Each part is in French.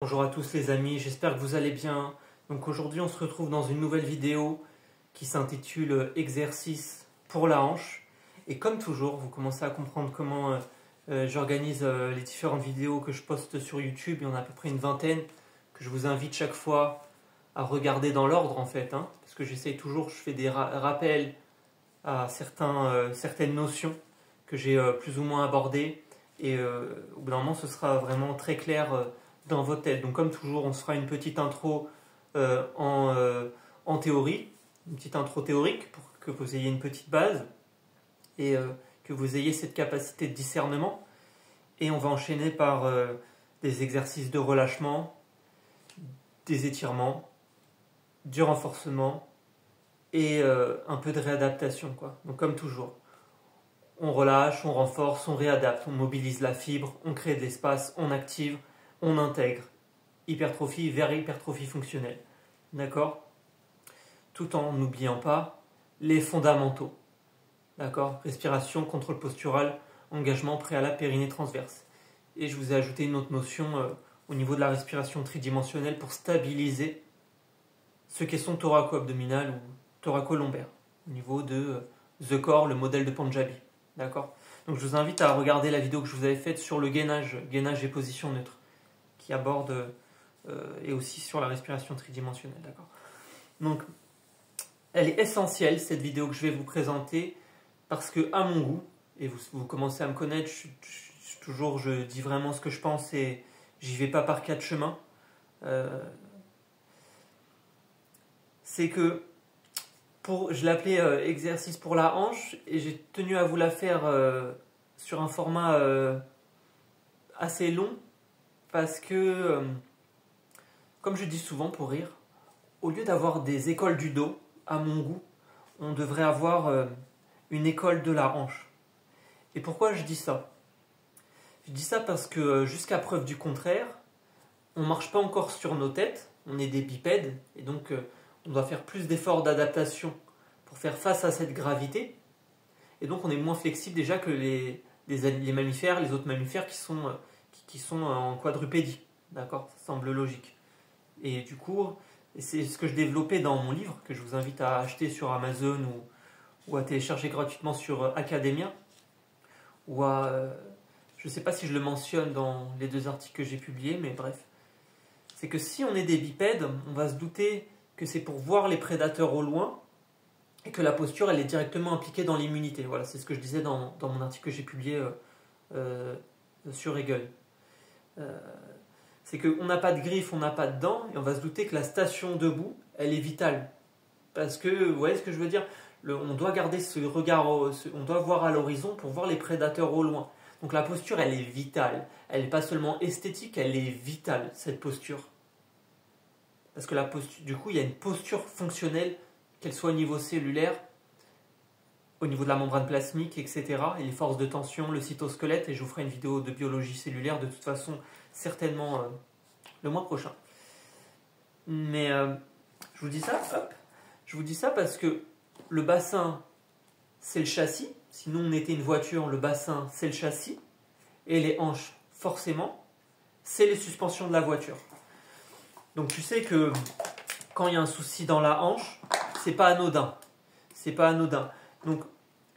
Bonjour à tous les amis, j'espère que vous allez bien. Donc aujourd'hui on se retrouve dans une nouvelle vidéo qui s'intitule Exercice pour la hanche. Et comme toujours, vous commencez à comprendre comment j'organise les différentes vidéos que je poste sur YouTube. Il y en a à peu près une vingtaine que je vous invite chaque fois à regarder dans l'ordre en fait. Parce que j'essaye toujours, je fais des rappels à certaines notions que j'ai plus ou moins abordées. Et au bout d'un moment ce sera vraiment très clair dans votre tête. Donc comme toujours, on se fera une petite intro en théorie, une petite intro théorique pour que vous ayez une petite base et que vous ayez cette capacité de discernement. Et on va enchaîner par des exercices de relâchement, des étirements, du renforcement et un peu de réadaptation, quoi. Donc comme toujours, on relâche, on renforce, on réadapte, on mobilise la fibre, on crée de l'espace, on active, on intègre. Hypertrophie vers hypertrophie fonctionnelle. D'accord? Tout en n'oubliant pas les fondamentaux. D'accord? Respiration, contrôle postural, engagement préalable périnée transverse. Et je vous ai ajouté une autre notion au niveau de la respiration tridimensionnelle pour stabiliser ce qu'est son thoraco-abdominal ou thoraco-lombaire. Au niveau de The Core, le modèle de Panjabi. D'accord? Donc je vous invite à regarder la vidéo que je vous avais faite sur le gainage et position neutre, qui aborde et aussi sur la respiration tridimensionnelle. D'accord. Donc, elle est essentielle, cette vidéo que je vais vous présenter, parce que, à mon goût, et vous commencez à me connaître, je dis vraiment ce que je pense et j'y vais pas par quatre chemins. C'est que, je l'appelais exercice pour la hanche, et j'ai tenu à vous la faire sur un format assez long, parce que comme je dis souvent pour rire, au lieu d'avoir des écoles du dos, à mon goût, on devrait avoir une école de la hanche. Et pourquoi je dis ça? Je dis ça parce que jusqu'à preuve du contraire, on ne marche pas encore sur nos têtes, on est des bipèdes, et donc on doit faire plus d'efforts d'adaptation pour faire face à cette gravité. Et donc on est moins flexible déjà que les mammifères, les autres mammifères qui sont en quadrupédie. D'accord? Ça semble logique. Et du coup, c'est ce que je développais dans mon livre, que je vous invite à acheter sur Amazon ou à télécharger gratuitement sur Academia. Ou je ne sais pas si je le mentionne dans les deux articles que j'ai publiés, mais bref. C'est que si on est des bipèdes, on va se douter que c'est pour voir les prédateurs au loin et que la posture, elle est directement impliquée dans l'immunité. Voilà, c'est ce que je disais dans mon article que j'ai publié sur Hegel. C'est qu'on n'a pas de griffes, on n'a pas de dents, et on va se douter que la station debout, elle est vitale. Parce que, vous voyez ce que je veux dire? On doit garder ce regard, on doit voir à l'horizon pour voir les prédateurs au loin. Donc la posture, elle est vitale. Elle n'est pas seulement esthétique, elle est vitale, cette posture. Parce que la posture, du coup, il y a une posture fonctionnelle, qu'elle soit au niveau cellulaire, au niveau de la membrane plasmique, etc. Et les forces de tension, le cytosquelette, et je vous ferai une vidéo de biologie cellulaire de toute façon, certainement le mois prochain. Mais je vous dis ça, hop, je vous dis ça parce que le bassin, c'est le châssis. Sinon, on était une voiture, le bassin, c'est le châssis. Et les hanches, forcément, c'est les suspensions de la voiture. Donc tu sais que quand il y a un souci dans la hanche, c'est pas anodin. C'est pas anodin. Donc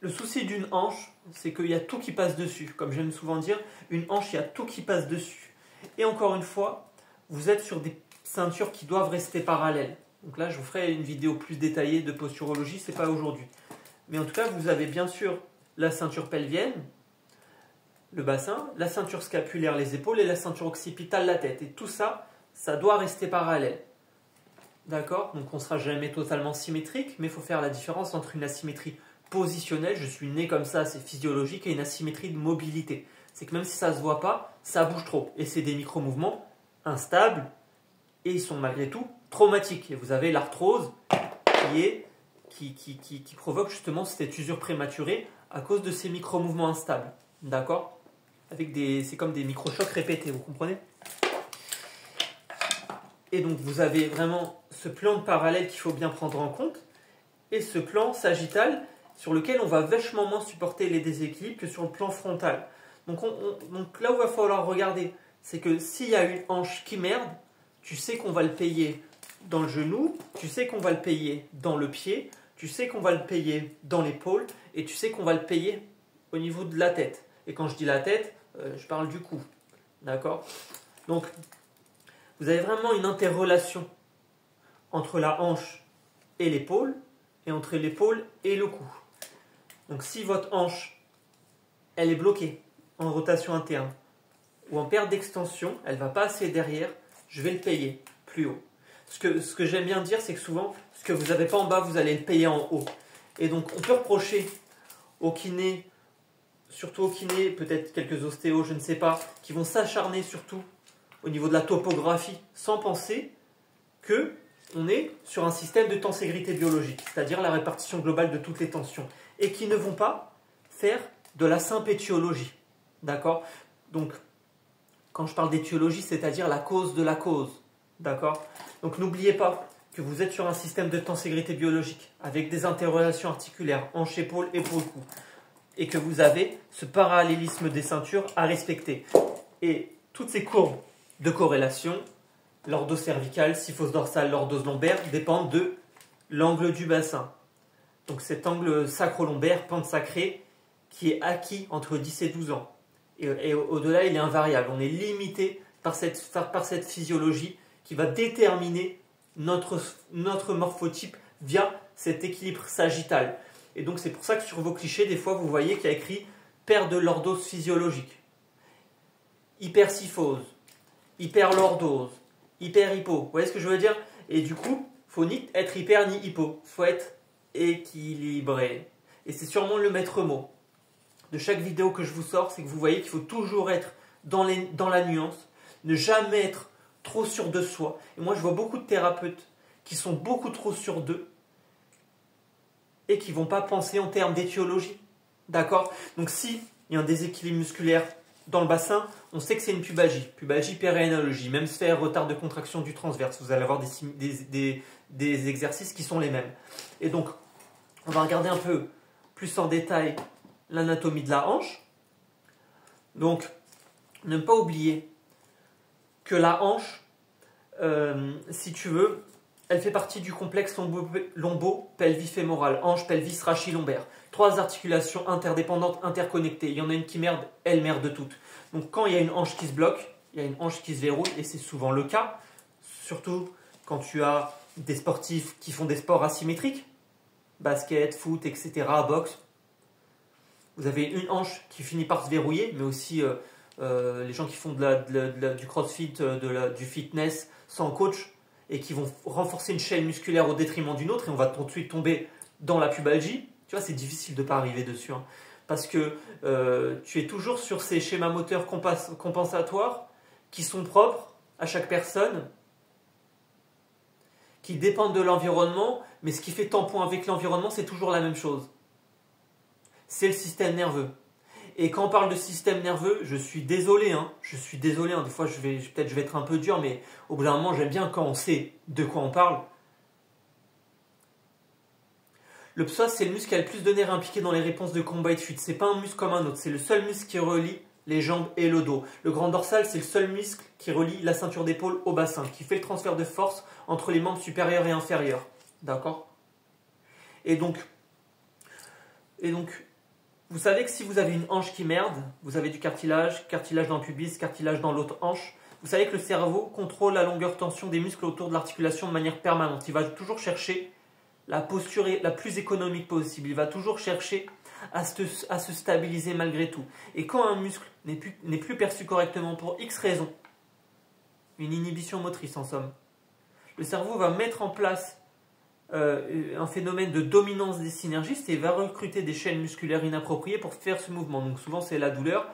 le souci d'une hanche, c'est qu'il y a tout qui passe dessus. Comme j'aime souvent dire, une hanche, il y a tout qui passe dessus. Et encore une fois, vous êtes sur des ceintures qui doivent rester parallèles. Donc là, je vous ferai une vidéo plus détaillée de posturologie, c'est pas aujourd'hui. Mais en tout cas, vous avez bien sûr la ceinture pelvienne, le bassin, la ceinture scapulaire, les épaules, et la ceinture occipitale, la tête. Et tout ça, ça doit rester parallèle. D'accord? Donc on ne sera jamais totalement symétrique, mais il faut faire la différence entre une asymétrie positionnelle, je suis né comme ça, c'est physiologique, et une asymétrie de mobilité. C'est que même si ça ne se voit pas, ça bouge trop. Et c'est des micro-mouvements instables, et ils sont malgré tout traumatiques. Et vous avez l'arthrose qui provoque justement cette usure prématurée à cause de ces micro-mouvements instables. D'accord? C'est comme des micro-chocs répétés, vous comprenez? Et donc vous avez vraiment ce plan de parallèle qu'il faut bien prendre en compte, et ce plan sagittal sur lequel on va vachement moins supporter les déséquilibres que sur le plan frontal. Donc là où il va falloir regarder c'est que s'il y a une hanche qui merde, tu sais qu'on va le payer dans le genou, tu sais qu'on va le payer dans le pied, tu sais qu'on va le payer dans l'épaule et tu sais qu'on va le payer au niveau de la tête. Et quand je dis la tête, je parle du cou. D'accord? Donc, vous avez vraiment une interrelation entre la hanche et l'épaule et entre l'épaule et le cou. Donc, si votre hanche, elle est bloquée en rotation interne ou en perte d'extension, elle ne va pas assez derrière, je vais le payer plus haut. Ce que j'aime bien dire, c'est que souvent, ce que vous n'avez pas en bas, vous allez le payer en haut. Et donc, on peut reprocher aux kinés, surtout aux kinés, peut-être quelques ostéos, je ne sais pas, qui vont s'acharner surtout au niveau de la topographie, sans penser que on est sur un système de tenségrité biologique, c'est-à-dire la répartition globale de toutes les tensions, et qui ne vont pas faire de la sympétiologie. D'accord? Donc, quand je parle d'étiologie, c'est-à-dire la cause de la cause. D'accord? Donc, n'oubliez pas que vous êtes sur un système de tenségrité biologique, avec des interrelations articulaires, hanche-épaule, épaule-cou, et que vous avez ce parallélisme des ceintures à respecter. Et toutes ces courbes de corrélation, l'ordocervicale, syphose dorsale, lordose lombaire, dépendent de l'angle du bassin. Donc cet angle sacro-lombaire, pente sacrée, qui est acquis entre 10 et 12 ans. Et au-delà, il est invariable. On est limité par cette physiologie qui va déterminer notre morphotype via cet équilibre sagittal. Et donc c'est pour ça que sur vos clichés, des fois, vous voyez qu'il y a écrit perte de lordose physiologique, hypersyphose, hyperlordose, hyper-hypo. Vous voyez ce que je veux dire? Et du coup, il faut ni être hyper ni hypo. Il faut être équilibré. Et c'est sûrement le maître mot de chaque vidéo que je vous sors, c'est que vous voyez qu'il faut toujours être dans la nuance, ne jamais être trop sûr de soi. Et moi, je vois beaucoup de thérapeutes qui sont beaucoup trop sûrs d'eux et qui ne vont pas penser en termes d'étiologie. D'accord? Donc, si il y a un déséquilibre musculaire dans le bassin, on sait que c'est une pubalgie périanalogie, même sphère, retard de contraction du transverse. Vous allez avoir des exercices qui sont les mêmes. Et donc, on va regarder un peu plus en détail l'anatomie de la hanche. Donc, ne pas oublier que la hanche, si tu veux, elle fait partie du complexe lombo-pelvifémoral, hanche, pelvis, rachis lombaire. 3 articulations interdépendantes, interconnectées. Il y en a une qui merde, elle merde toutes. Donc quand il y a une hanche qui se bloque, il y a une hanche qui se verrouille, et c'est souvent le cas, surtout quand tu as des sportifs qui font des sports asymétriques, basket, foot, etc., boxe. Vous avez une hanche qui finit par se verrouiller, mais aussi les gens qui font du crossfit, du fitness sans coach, et qui vont renforcer une chaîne musculaire au détriment d'une autre, et on va tout de suite tomber dans la pubalgie. Tu vois, c'est difficile de ne pas arriver dessus, hein, parce que tu es toujours sur ces schémas moteurs compensatoires qui sont propres à chaque personne, qui dépendent de l'environnement, mais ce qui fait tampon avec l'environnement, c'est toujours la même chose. C'est le système nerveux. Et quand on parle de système nerveux, je suis désolé, des fois je vais être un peu dur, mais au bout d'un moment, j'aime bien quand on sait de quoi on parle. Le psoas, c'est le muscle qui a le plus de nerfs impliqués dans les réponses de combat et de fuite. C'est pas un muscle comme un autre, c'est le seul muscle qui relie les jambes et le dos. Le grand dorsal, c'est le seul muscle qui relie la ceinture d'épaule au bassin, qui fait le transfert de force entre les membres supérieurs et inférieurs. D'accord? Et donc, vous savez que si vous avez une hanche qui merde, vous avez du cartilage dans le pubis, cartilage dans l'autre hanche. Vous savez que le cerveau contrôle la longueur tension des muscles autour de l'articulation de manière permanente. Il va toujours chercher la posture la plus économique possible. Il va toujours chercher à se stabiliser malgré tout. Et quand un muscle n'est plus perçu correctement pour X raisons, une inhibition motrice en somme, le cerveau va mettre en place un phénomène de dominance des synergistes et va recruter des chaînes musculaires inappropriées pour faire ce mouvement. Donc souvent c'est la douleur,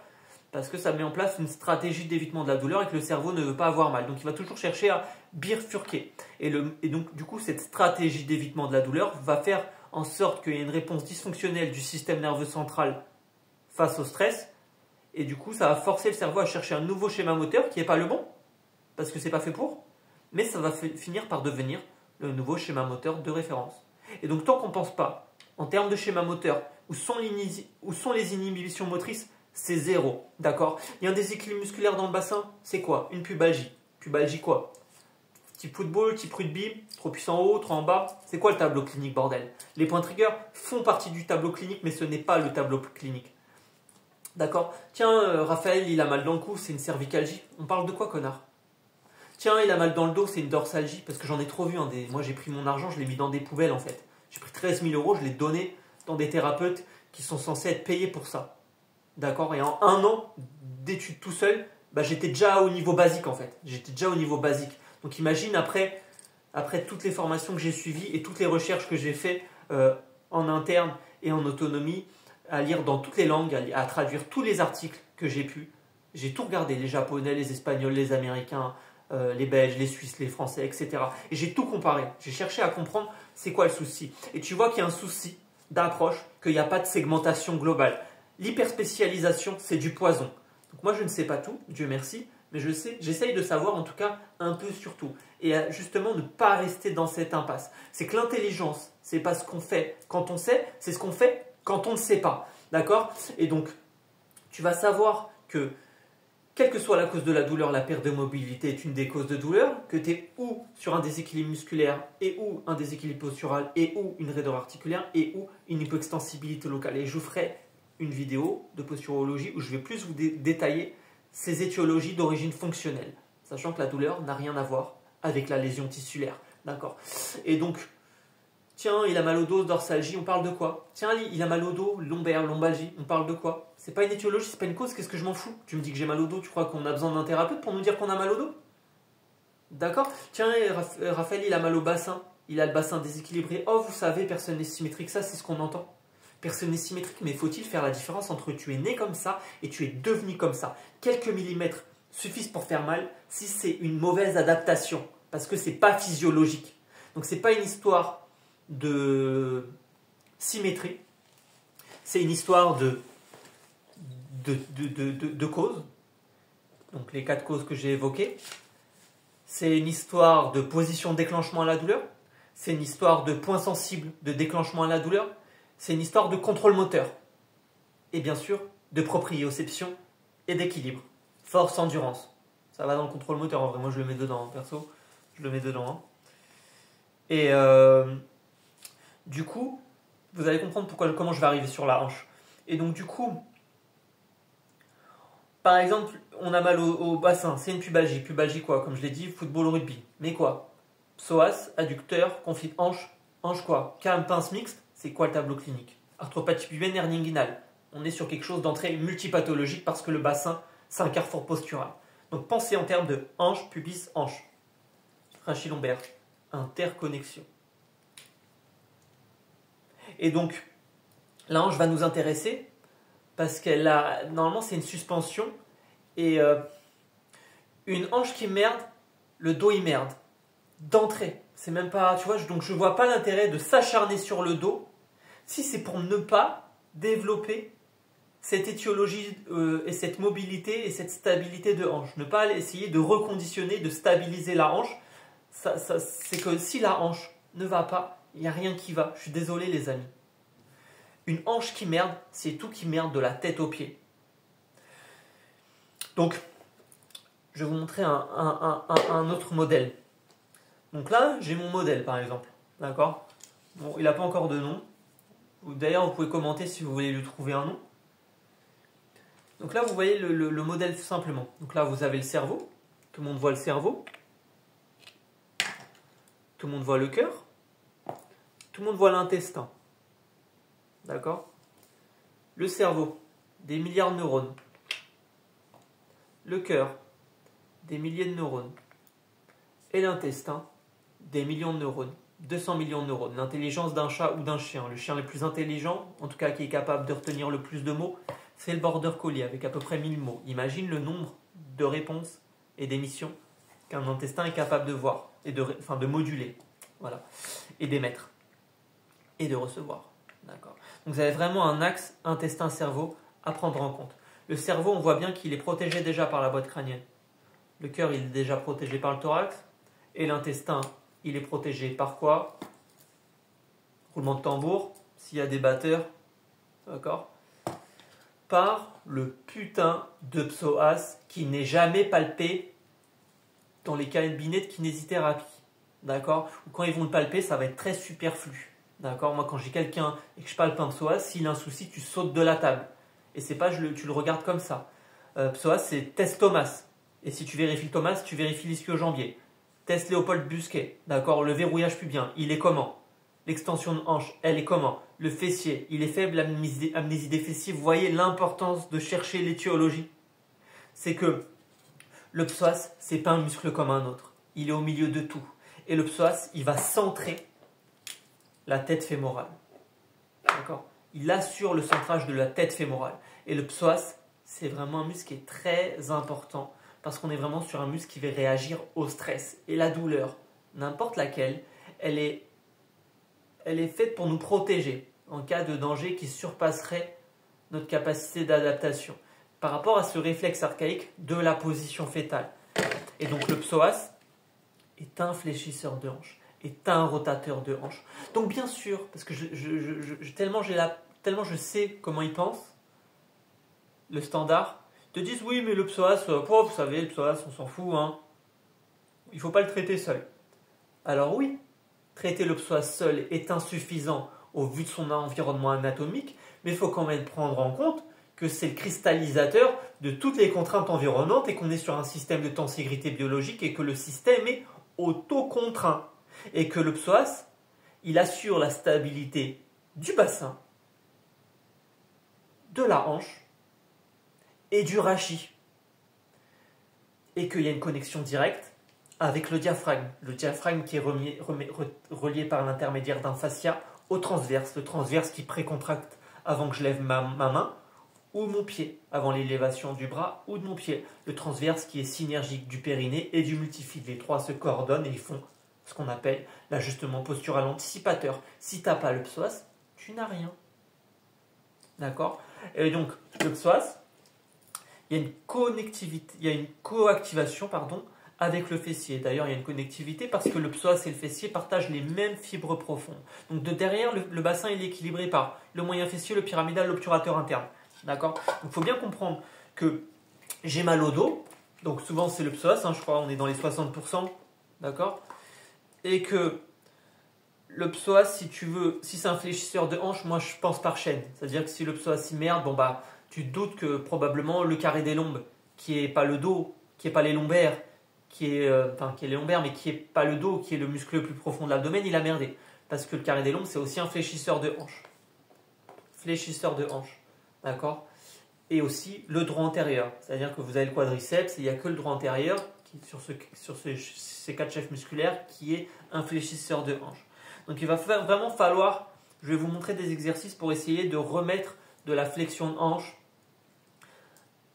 parce que ça met en place une stratégie d'évitement de la douleur et que le cerveau ne veut pas avoir mal. Donc il va toujours chercher à bifurquer. Et donc du coup cette stratégie d'évitement de la douleur va faire en sorte qu'il y ait une réponse dysfonctionnelle du système nerveux central face au stress. Et du coup ça va forcer le cerveau à chercher un nouveau schéma moteur qui n'est pas le bon, parce que c'est pas fait pour, mais ça va finir par devenir le nouveau schéma moteur de référence. Et donc tant qu'on ne pense pas en termes de schéma moteur, où sont les inhibitions motrices, c'est 0. D'accord? Il y a un déséquilibre musculaire dans le bassin, c'est quoi? Une pubalgie. Pubalgie quoi? Type football, type rugby, trop puissant en haut, trop en bas. C'est quoi le tableau clinique, bordel? Les points trigger font partie du tableau clinique, mais ce n'est pas le tableau clinique. D'accord? Tiens, Raphaël, il a mal dans le cou, c'est une cervicalgie. On parle de quoi, connard? Tiens, il a mal dans le dos, c'est une dorsalgie. Parce que j'en ai trop vu. Hein, moi, j'ai pris mon argent, je l'ai mis dans des poubelles, en fait. J'ai pris 13 000 euros, je l'ai donné dans des thérapeutes qui sont censés être payés pour ça. D'accord? Et en 1 an d'études tout seul, bah, j'étais déjà au niveau basique, en fait. J'étais déjà au niveau basique. Donc imagine après toutes les formations que j'ai suivies et toutes les recherches que j'ai faites en interne et en autonomie, à lire dans toutes les langues, à traduire tous les articles que j'ai pu. J'ai tout regardé, les Japonais, les Espagnols, les Américains, les Belges, les Suisses, les Français, etc. Et j'ai tout comparé. J'ai cherché à comprendre c'est quoi le souci. Et tu vois qu'il y a un souci d'approche, qu'il n'y a pas de segmentation globale. L'hyperspécialisation, c'est du poison. Donc moi, je ne sais pas tout, Dieu merci, mais j'essaye de savoir en tout cas un peu sur tout. Et justement, ne pas rester dans cette impasse. C'est que l'intelligence, c'est pas ce qu'on fait quand on sait, c'est ce qu'on fait quand on ne sait pas. D'accord? Et donc, tu vas savoir que, quelle que soit la cause de la douleur, la perte de mobilité est une des causes de douleur, que tu es ou sur un déséquilibre musculaire, et ou un déséquilibre postural, et ou une raideur articulaire, et ou une hypoextensibilité locale. Et je vous ferai une vidéo de posturologie où je vais plus vous détailler ces étiologies d'origine fonctionnelle, sachant que la douleur n'a rien à voir avec la lésion tissulaire. D'accord? Et donc, tiens, il a mal au dos, dorsalgie, on parle de quoi? Tiens, il a mal au dos, lombaire, lombalgie, on parle de quoi? C'est pas une étiologie, c'est pas une cause, qu'est-ce que je m'en fous? Tu me dis que j'ai mal au dos, tu crois qu'on a besoin d'un thérapeute pour nous dire qu'on a mal au dos? D'accord? Tiens, Raphaël, il a mal au bassin, il a le bassin déséquilibré. Oh, vous savez, personne n'est symétrique, ça c'est ce qu'on entend. Personne n'est symétrique, mais faut-il faire la différence entre tu es né comme ça et tu es devenu comme ça? Quelques millimètres suffisent pour faire mal si c'est une mauvaise adaptation, parce que c'est pas physiologique. Donc c'est pas une histoire de symétrie, c'est une histoire de causes. Donc les 4 causes que j'ai évoquées. C'est une histoire de position de déclenchement à la douleur. C'est une histoire de point sensible de déclenchement à la douleur. C'est une histoire de contrôle moteur. Et bien sûr, de proprioception et d'équilibre. Force, endurance. Ça va dans le contrôle moteur. En vrai, moi je le mets dedans, perso. Je le mets dedans. Hein. Et du coup, vous allez comprendre comment je vais arriver sur la hanche. Et donc du coup, par exemple, on a mal au bassin. C'est une pubalgie. Pubalgie quoi? Comme je l'ai dit, football, rugby. Mais quoi? Psoas, adducteur, conflit hanche. Hanche quoi? Calme, pince mixte. C'est quoi le tableau clinique? Arthropathie pubienne, hernie inguinale. On est sur quelque chose d'entrée multipathologique parce que le bassin, c'est un carrefour postural. Donc pensez en termes de hanche, pubis, hanche. Rachis lombaire. Interconnexion. Et donc, la hanche va nous intéresser parce qu'elle a, normalement, c'est une suspension et une hanche qui merde, le dos il merde. D'entrée. C'est même pas, tu vois, donc je vois pas l'intérêt de s'acharner sur le dos si c'est pour ne pas développer cette étiologie et cette mobilité et cette stabilité de hanche. Ne pas essayer de reconditionner, de stabiliser la hanche. C'est que si la hanche ne va pas, il n'y a rien qui va. Je suis désolé les amis. Une hanche qui merde, c'est tout qui merde de la tête aux pieds. Donc, je vais vous montrer un autre modèle. Donc là, j'ai mon modèle par exemple. D'accord? Bon, il n'a pas encore de nom. D'ailleurs, vous pouvez commenter si vous voulez lui trouver un nom. Donc là, vous voyez le modèle tout simplement. Donc là, vous avez le cerveau. Tout le monde voit le cerveau. Tout le monde voit le cœur. Tout le monde voit l'intestin. D'accord? Le cerveau, des milliards de neurones. Le cœur, des milliers de neurones. Et l'intestin, des millions de neurones. 200 millions de neurones. L'intelligence d'un chat ou d'un chien. Le chien le plus intelligent, en tout cas qui est capable de retenir le plus de mots, c'est le border collie avec à peu près 1000 mots. Imagine le nombre de réponses et d'émissions qu'un intestin est capable de voir et de moduler. Voilà. Et d'émettre. Et de recevoir. D'accord. Donc vous avez vraiment un axe intestin-cerveau à prendre en compte. Le cerveau, on voit bien qu'il est protégé déjà par la boîte crânienne. Le cœur, il est déjà protégé par le thorax. Et l'intestin, il est protégé par quoi? Roulement de tambour, s'il y a des batteurs. D'accord? par le putain de psoas qui n'est jamais palpé dans les cabinets de kinésithérapie. D'accord? Ou quand ils vont le palper, ça va être très superflu. D'accord? Moi, quand j'ai quelqu'un et que je palpe un psoas, s'il a un souci, tu sautes de la table. Et c'est pas, tu le regardes comme ça. Psoas, c'est test Thomas. Et si tu vérifies le Thomas, tu vérifies l'ischio-jambier. Test Léopold Busquet. D'accord? Le verrouillage pubien, il est comment? L'extension de hanche, elle est comment? Le fessier, il est faible, amnésie des fessiers. Vous voyez l'importance de chercher l'étiologie. C'est que le psoas, c'est pas un muscle comme un autre. Il est au milieu de tout. Et le psoas, il va centrer la tête fémorale. D'accord? Il assure le centrage de la tête fémorale. Et le psoas, c'est vraiment un muscle qui est très important parce qu'on est vraiment sur un muscle qui va réagir au stress. Et la douleur, n'importe laquelle, elle est faite pour nous protéger en cas de danger qui surpasserait notre capacité d'adaptation par rapport à ce réflexe archaïque de la position fétale. Et donc le psoas est un fléchisseur de hanche, est un rotateur de hanche. Donc bien sûr, parce que tellement je sais comment ils pensent, le standard, ils te disent oui mais le psoas, vous savez le psoas on s'en fout, hein. Il ne faut pas le traiter seul. Alors oui, traiter le psoas seul est insuffisant au vu de son environnement anatomique, mais il faut quand même prendre en compte que c'est le cristallisateur de toutes les contraintes environnantes et qu'on est sur un système de tenségrité biologique et que le système est autocontraint. Et que le psoas, il assure la stabilité du bassin, de la hanche et du rachis. Et qu'il y a une connexion directe avec le diaphragme. Le diaphragme qui est relié par l'intermédiaire d'un fascia au transverse. Le transverse qui précontracte avant que je lève ma main ou mon pied, avant l'élévation du bras ou de mon pied. Le transverse qui est synergique du périnée et du multifide. Les trois se coordonnent et ils font ce qu'on appelle l'ajustement postural anticipateur. Si tu n'as pas le psoas, tu n'as rien. D'accord? Et donc, le psoas, il y a une connectivité, il y a une coactivation, avec le fessier. D'ailleurs, il y a une connectivité parce que le psoas et le fessier partagent les mêmes fibres profondes. Donc, de derrière, le bassin il est équilibré par le moyen fessier, le pyramidal, l'obturateur interne. D'accord? Donc, il faut bien comprendre que j'ai mal au dos. Donc, souvent, c'est le psoas. Je crois on est dans les 60%. D'accord? Et que le psoas, si tu veux, si c'est un fléchisseur de hanche, moi, je pense par chaîne. C'est-à-dire que si le psoas il merde, tu te doutes que probablement le carré des lombes, qui n'est pas le dos, qui n'est pas les lombaires, qui est les lombaires, mais qui n'est pas le dos, qui est le muscle le plus profond de l'abdomen, il a merdé. Parce que le carré des lombes, c'est aussi un fléchisseur de hanche. Fléchisseur de hanche. D'accord? Et aussi le droit antérieur. C'est-à-dire que vous avez le quadriceps, et il n'y a que le droit antérieur, sur ces quatre chefs musculaires, qui est un fléchisseur de hanche. Donc il va vraiment falloir, je vais vous montrer des exercices pour essayer de remettre de la flexion de hanche,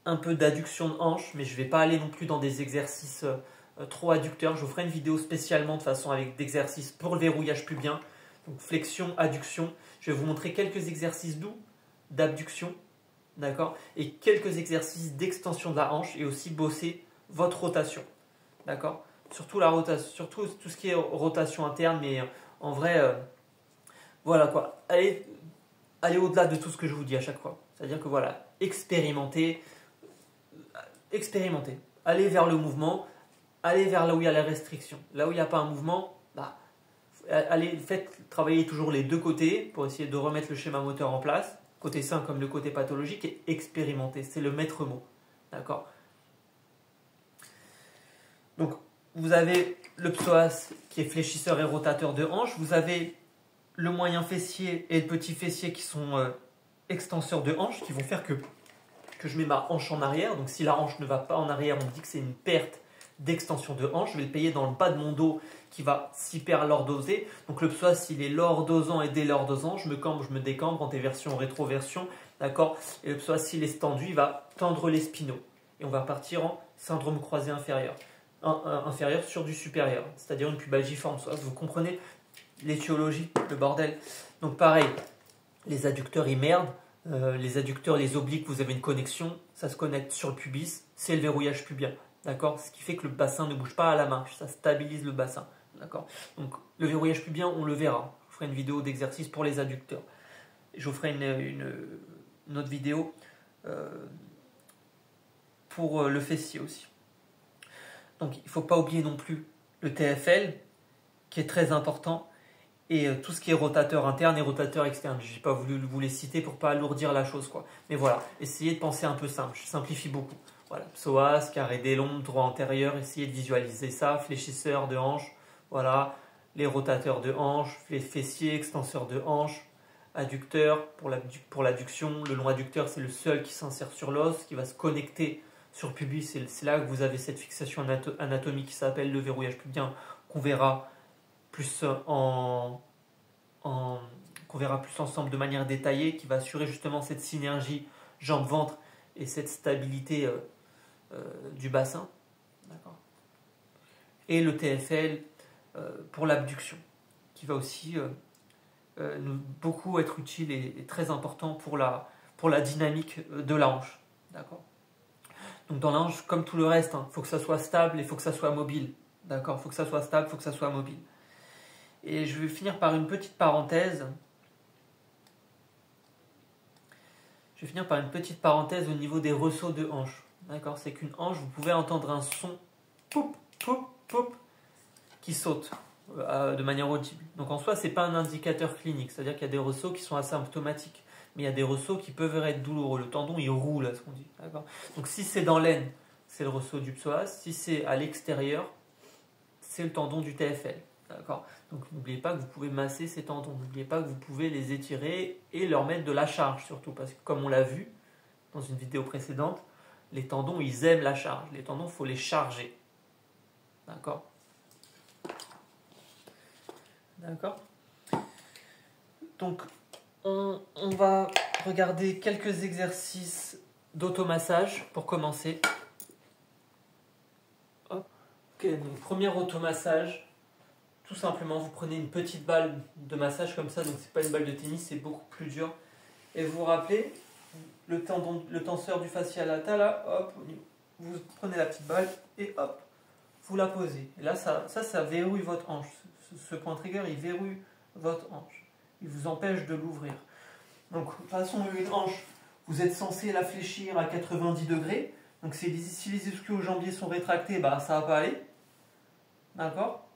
un peu d'adduction de hanche, mais je ne vais pas aller non plus dans des exercices trop adducteurs. Je vous ferai une vidéo spécialement de façon avec d'exercices pour le verrouillage pubien. Donc flexion, adduction. Je vais vous montrer quelques exercices doux d'abduction, d'accord, et quelques exercices d'extension de la hanche et aussi bosser votre rotation, d'accord. Surtout la rotation, surtout tout ce qui est rotation interne, mais en vrai, voilà quoi. Allez au-delà de tout ce que je vous dis à chaque fois. C'est-à-dire que voilà, expérimentez. Allez vers le mouvement, allez vers là où il y a la restriction. Là où il n'y a pas un mouvement, faites travailler toujours les deux côtés pour essayer de remettre le schéma moteur en place, côté sain comme le côté pathologique, et expérimenter. C'est le maître mot. D'accord? Donc, vous avez le psoas qui est fléchisseur et rotateur de hanche. Vous avez le moyen fessier et le petit fessier qui sont extenseurs de hanche, qui vont faire que je mets ma hanche en arrière. Donc si la hanche ne va pas en arrière, on me dit que c'est une perte d'extension de hanche. Je vais le payer dans le bas de mon dos qui va s'hyperlordoser. Donc le psoas, il est lordosant et délordosant. Je me cambre, je me décambre, antéversion, rétroversion. D'accord? Et le psoas, s'il est tendu, il va tendre les spinaux. Et on va partir en syndrome croisé inférieur. Inférieur sur du supérieur, c'est-à-dire une pubalgiforme psoas. Vous comprenez l'étiologie, le bordel. Donc pareil, les adducteurs ils merdent, les adducteurs, les obliques, vous avez une connexion, ça se connecte sur le pubis, c'est le verrouillage pubien, d'accord? Ce qui fait que le bassin ne bouge pas à la main, ça stabilise le bassin, d'accord? Donc le verrouillage pubien, on le verra. Je ferai une vidéo d'exercice pour les adducteurs. Je vous ferai une autre vidéo pour le fessier aussi. Donc il ne faut pas oublier non plus le TFL qui est très important et tout ce qui est rotateur interne et rotateur externe. Je n'ai pas voulu vous les citer pour ne pas alourdir la chose, quoi. Mais voilà, essayez de penser un peu simple, je simplifie beaucoup. Voilà, psoas, carré des lombes, droit antérieur, essayez de visualiser ça, fléchisseur de hanche, voilà, les rotateurs de hanche, les fessiers, extenseurs de hanche, adducteur pour l'adduction, le long adducteur c'est le seul qui s'insère sur l'os, qui va se connecter sur le pubis, c'est là que vous avez cette fixation anatomique qui s'appelle le verrouillage pubien, qu'on verra plus qu'on verra plus ensemble de manière détaillée, qui va assurer justement cette synergie jambe-ventre et cette stabilité du bassin. Et le TFL pour l'abduction, qui va aussi beaucoup être utile et très important pour la dynamique de la hanche. D'accord. Donc dans la hanche, comme tout le reste, il faut que ça soit stable et il faut que ça soit mobile. D'accord. Il faut que ça soit stable, il faut que ça soit mobile. Et je vais finir par une petite parenthèse. Je vais finir par une petite parenthèse au niveau des ressauts de hanche. D'accord. C'est qu'une hanche, vous pouvez entendre un son poup, poup, poup, qui saute de manière audible. Donc en soi, ce n'est pas un indicateur clinique. C'est-à-dire qu'il y a des ressauts qui sont asymptomatiques. Mais il y a des ressauts qui peuvent être douloureux. Le tendon, il roule, à ce qu'on dit. D'accord. Donc si c'est dans l'aine, c'est le ressaut du psoas. Si c'est à l'extérieur, c'est le tendon du TFL. D'accord. Donc n'oubliez pas que vous pouvez masser ces tendons. N'oubliez pas que vous pouvez les étirer et leur mettre de la charge surtout. Parce que comme on l'a vu dans une vidéo précédente, les tendons, ils aiment la charge. Les tendons, il faut les charger. D'accord. D'accord. Donc, on va regarder quelques exercices d'automassage pour commencer. Hop. Ok, donc premier automassage. Tout simplement, vous prenez une petite balle de massage comme ça, donc c'est pas une balle de tennis, c'est beaucoup plus dur. Et vous vous rappelez, le tenseur du fascia lata, là, hop, vous prenez la petite balle et hop, vous la posez. Et là, ça verrouille votre hanche. Ce point trigger, il verrouille votre hanche. Il vous empêche de l'ouvrir. Donc, de toute façon, une hanche, vous êtes censé la fléchir à 90 degrés. Donc, si les ischio-jambiers sont rétractés, bah, ça ne va pas aller. D'accord.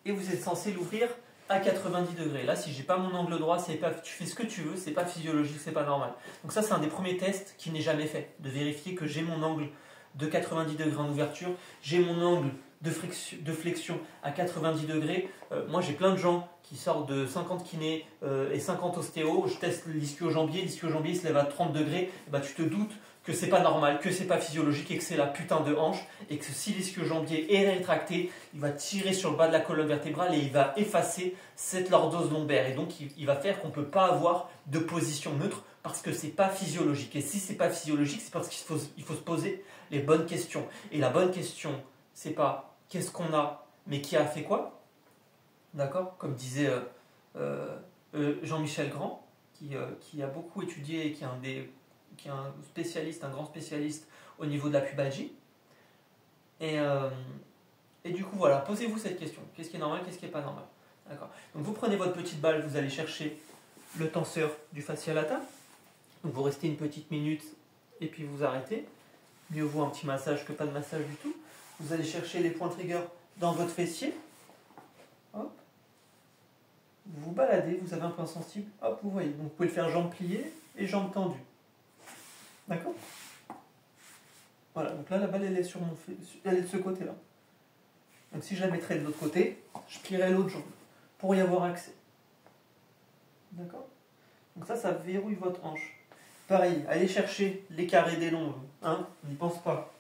Et vous êtes censé l'ouvrir à 90 degrés. Là, si j'ai pas mon angle droit, tu fais ce que tu veux, c'est pas physiologique, c'est pas normal. Donc ça, c'est un des premiers tests qui n'est jamais fait, de vérifier que j'ai mon angle de 90 degrés en ouverture, j'ai mon angle de flexion à 90 degrés. Moi, j'ai plein de gens qui sortent de 50 kinés et 50 ostéos. Je teste l'ischio-jambier il se lève à 30 degrés. Et bah, tu te doutes que c'est pas normal, que c'est pas physiologique et que c'est la putain de hanche. Et que si l'ischio-jambier est rétracté, il va tirer sur le bas de la colonne vertébrale et il va effacer cette lordose lombaire. Et donc, il va faire qu'on ne peut pas avoir de position neutre parce que c'est pas physiologique. Et si c'est pas physiologique, c'est parce qu'il faut se poser les bonnes questions. Et la bonne question, c'est pas qu'est-ce qu'on a, mais qui a fait quoi. D'accord. Comme disait Jean-Michel Grand, qui a beaucoup étudié et qui est un spécialiste, un grand spécialiste au niveau de la pubalgie. Et du coup, voilà, posez-vous cette question. Qu'est-ce qui est normal, qu'est-ce qui n'est pas normal. D'accord. Donc vous prenez votre petite balle, vous allez chercher le tenseur du fascia lata. Donc vous restez une petite minute et puis vous arrêtez. Mieux vaut un petit massage que pas de massage du tout. Vous allez chercher les points trigger dans votre fessier. Hop. Vous vous baladez, vous avez un point sensible. Hop, vous voyez. Donc vous pouvez le faire jambes pliées et jambes tendues. D'accord. Voilà, donc là la balle elle est sur mon elle est de ce côté-là. Donc si je la mettrais de l'autre côté, je plierais l'autre jambe pour y avoir accès. D'accord. Donc ça verrouille votre hanche. Pareil, allez chercher les carrés des lombes. Hein, on n'y pense pas.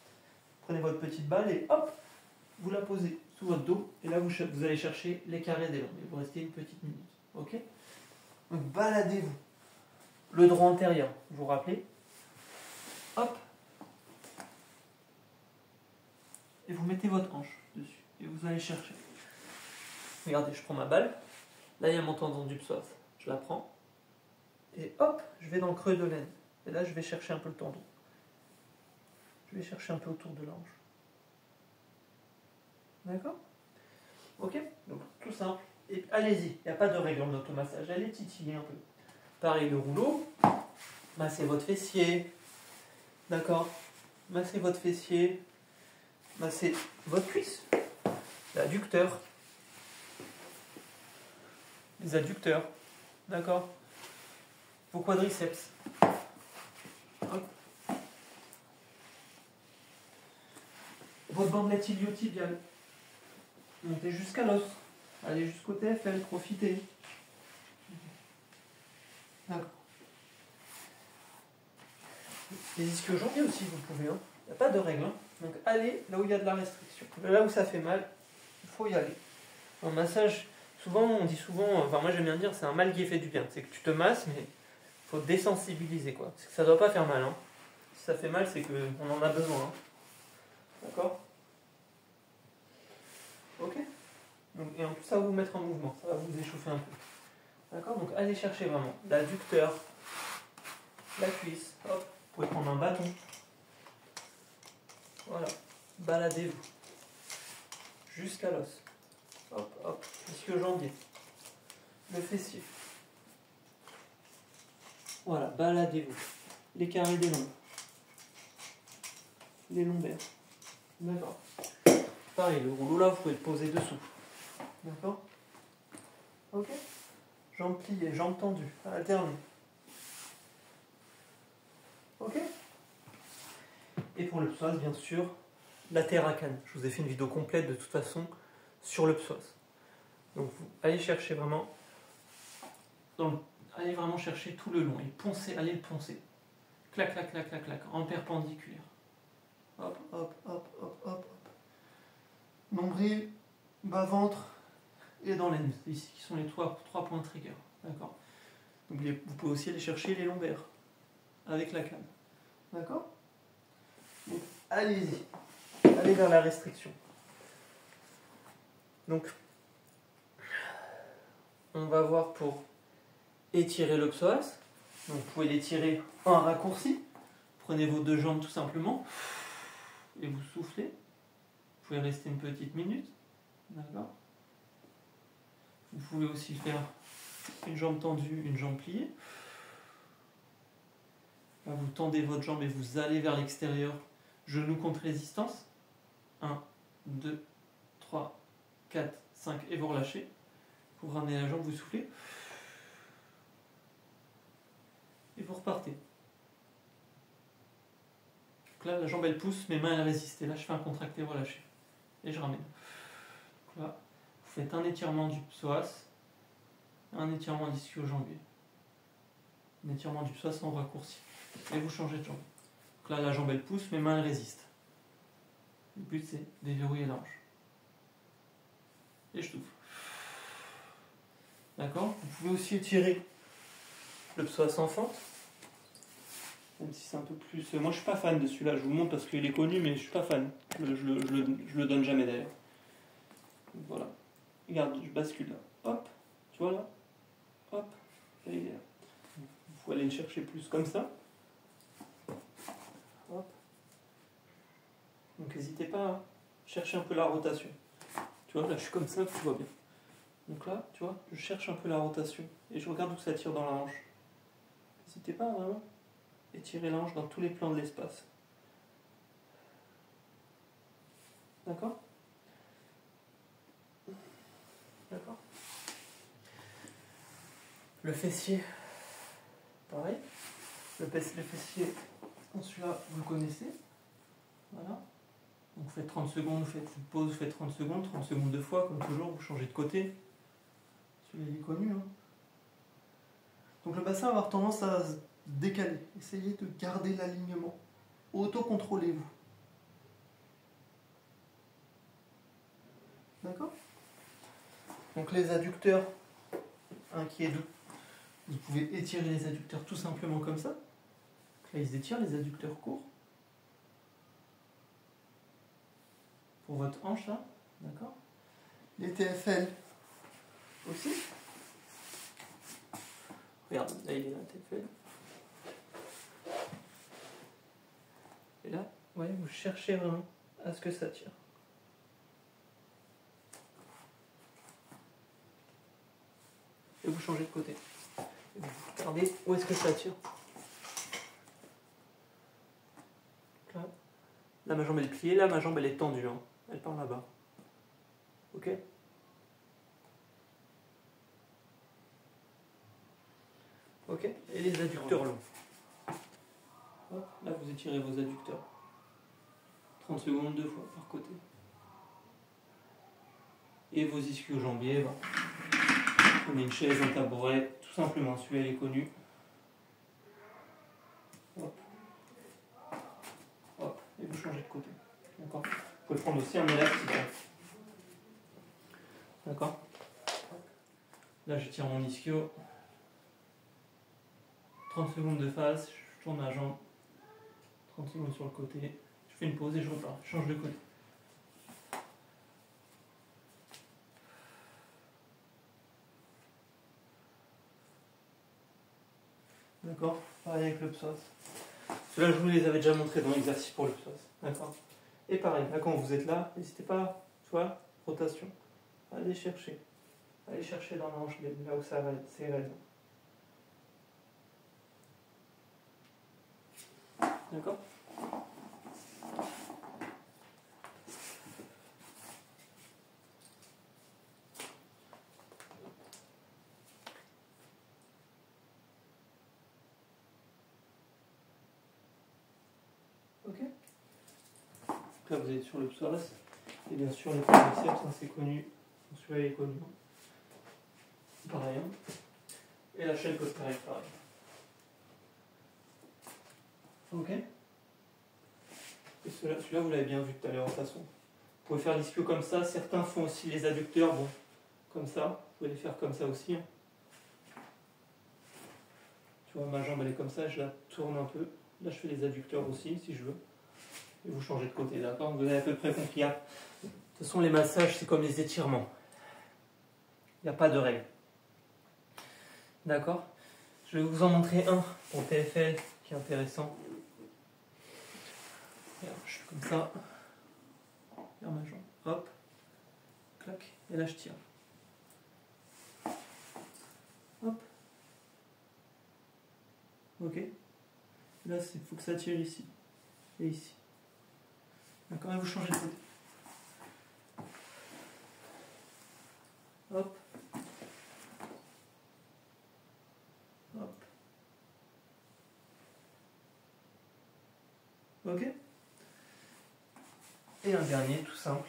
Prenez votre petite balle et hop, vous la posez sous votre dos. Et là, vous allez chercher les carrés des lombes. Et vous restez une petite minute. Ok. Donc baladez-vous. Le droit antérieur, vous vous rappelez. Hop. Et vous mettez votre hanche dessus. Et vous allez chercher. Regardez, je prends ma balle. Là, il y a mon tendon du psoas. Je la prends. Et hop, je vais dans le creux de l'aine. Et là, je vais chercher un peu le tendon. Je vais chercher un peu autour de l'ange. D'accord. Ok. Donc, tout simple. Et allez-y, il n'y a pas de règle en automassage. Allez titiller un peu. Pareil, le rouleau. Massez votre fessier. D'accord? Massez votre fessier. Massez votre cuisse. L'adducteur. Les adducteurs. D'accord? Vos quadriceps. Hop. Votre bandelette iliotibiale. Montez jusqu'à l'os. Allez jusqu'au TFL, profitez. D'accord. Les ischio-jambiers aussi, vous pouvez. Il n'y a pas de règle. Donc allez là où il y a de la restriction. Là où ça fait mal, il faut y aller. En massage, souvent, on dit souvent, enfin moi j'aime bien dire, c'est un mal qui fait du bien. C'est que tu te masses, mais il faut désensibiliser, quoi. Parce que ça ne doit pas faire mal. Si ça fait mal, c'est qu'on en a besoin. D'accord? Ok? Donc, et en plus, ça va vous mettre en mouvement, ça va vous échauffer un peu. D'accord? Donc allez chercher vraiment l'adducteur, la cuisse, hop, vous pouvez prendre un bâton. Voilà, baladez-vous jusqu'à l'os. Hop, hop, ischio-jambier, le fessier. Voilà, baladez-vous. Les carrés des lombes. Les lombaires. D'accord. Pareil, le rouleau là, vous pouvez le poser dessous. D'accord? Ok? Jambes pliées, jambes tendues, alternées. Ok? Et pour le psoas, bien sûr, la terre à canne. Je vous ai fait une vidéo complète de toute façon sur le psoas. Donc vous allez chercher vraiment, allez vraiment chercher tout le long et poncez, allez le poncer. Clac, clac, clac, clac, clac, en perpendiculaire. Hop, hop, hop, hop, hop, hop. Nombril, bas-ventre et dans l'aine. Ici qui sont les trois points trigger. D'accord? Donc vous pouvez aussi aller chercher les lombaires avec la canne. D'accord? Donc allez-y. Allez vers la restriction. Donc on va voir pour étirer le psoas. Donc vous pouvez l'étirer en raccourci. Prenez vos deux jambes tout simplement et vous soufflez. Vous pouvez rester une petite minute. D'accord? Vous pouvez aussi faire une jambe tendue, une jambe pliée. Là, vous tendez votre jambe et vous allez vers l'extérieur. Genou contre résistance. 1, 2, 3, 4, 5 et vous relâchez. Vous ramenez la jambe, vous soufflez. Et vous repartez. Donc là, la jambe elle pousse, mes mains elles résistent. Et là, je fais un contracté, relâché. Et je ramène. Donc là, vous faites un étirement du psoas, un étirement d'ischio-jambier. Un étirement du psoas en raccourci. Et vous changez de jambe. Donc là, la jambe elle pousse, mes mains elles résistent. Le but c'est déverrouiller la hanche. Et je souffle. D'accord? Vous pouvez aussi étirer le psoas en fente. Même si c'est un peu plus. Moi je suis pas fan de celui-là, je vous montre parce qu'il est connu, mais je suis pas fan. Je le donne jamais d'ailleurs. Donc, voilà. Regarde, je bascule là. Hop, tu vois là? Hop, et il est là. Il faut aller le chercher plus comme ça. Hop. Donc n'hésitez pas à chercher un peu la rotation. Tu vois, là je suis comme ça, tu vois bien. Donc là, tu vois, je cherche un peu la rotation et je regarde où ça tire dans la hanche. N'hésitez pas à vraiment étirer la hanche dans tous les plans de l'espace. D'accord? D'accord? Le fessier, pareil. Le fessier, celui-là, vous le connaissez. Voilà. Donc vous faites 30 secondes, vous faites une pause, vous faites 30 secondes deux fois, comme toujours, vous changez de côté. Celui-là, il est connu. Donc le bassin va avoir tendance à se décaler. Essayez de garder l'alignement. Auto-contrôlez-vous. D'accord? Donc les adducteurs, qui est doux. Vous pouvez étirer les adducteurs tout simplement comme ça. Là, ils se étirent, les adducteurs courts. Pour votre hanche, là. D'accord? Les TFL aussi. Regarde, là, il est là, TFL. Et là, ouais, vous cherchez vraiment à ce que ça tire. Et vous changez de côté. Et vous regardez où est-ce que ça tire. Là, ma jambe elle est pliée, là, ma jambe elle est tendue. Hein. Elle part là-bas. Ok? Ok? Et les adducteurs longs. Hop, là, vous étirez vos adducteurs. 30 secondes, 2 fois par côté. Et vos ischio-jambiers, bah, prenez une chaise, un tabouret, tout simplement. Celui-là, il est connu. Hop. Hop. Et vous changez de côté. D'accord? Vous pouvez prendre aussi un élastique. D'accord? Là, je tire mon ischio. 30 secondes de face, je tourne la jambe. 30 secondes sur le côté. Je fais une pause et je repars. Je change de côté. D'accord? Pareil avec le psoas. Ceux-là, je vous les avais déjà montrés dans l'exercice pour le psoas. D'accord? Et pareil, là, quand vous êtes là, n'hésitez pas, soit rotation. Allez chercher. Allez chercher dans l'hanche, là où ça va être, c'est raison. D'accord? Ok? Là, vous êtes sur le psoas. Et bien sûr, les quadriceps, hein, c'est connu. Celui-là est connu. Pareil. Hein. Et la chaîne postérieure, pareil. Ok? Et celui-là, vous l'avez bien vu tout à l'heure, de toute façon. Vous pouvez faire l'ischio comme ça. Certains font aussi les adducteurs, bon, comme ça. Vous pouvez les faire comme ça aussi. Hein. Tu vois, ma jambe, elle est comme ça, je la tourne un peu. Là, je fais les adducteurs aussi, si je veux. Et vous changez de côté, d'accord? Vous avez à peu près compris. Hein. De toute façon, les massages, c'est comme les étirements. Il n'y a pas de règle. D'accord? Je vais vous en montrer un pour TFL qui est intéressant. Alors, je fais comme ça. Regarde ma jambe. Hop. Clac. Et là, je tire. Hop. Ok. Là, il faut que ça tire ici. Et ici. D'accord? Et vous changez de côté. Hop. Hop. Ok? Et un dernier, tout simple,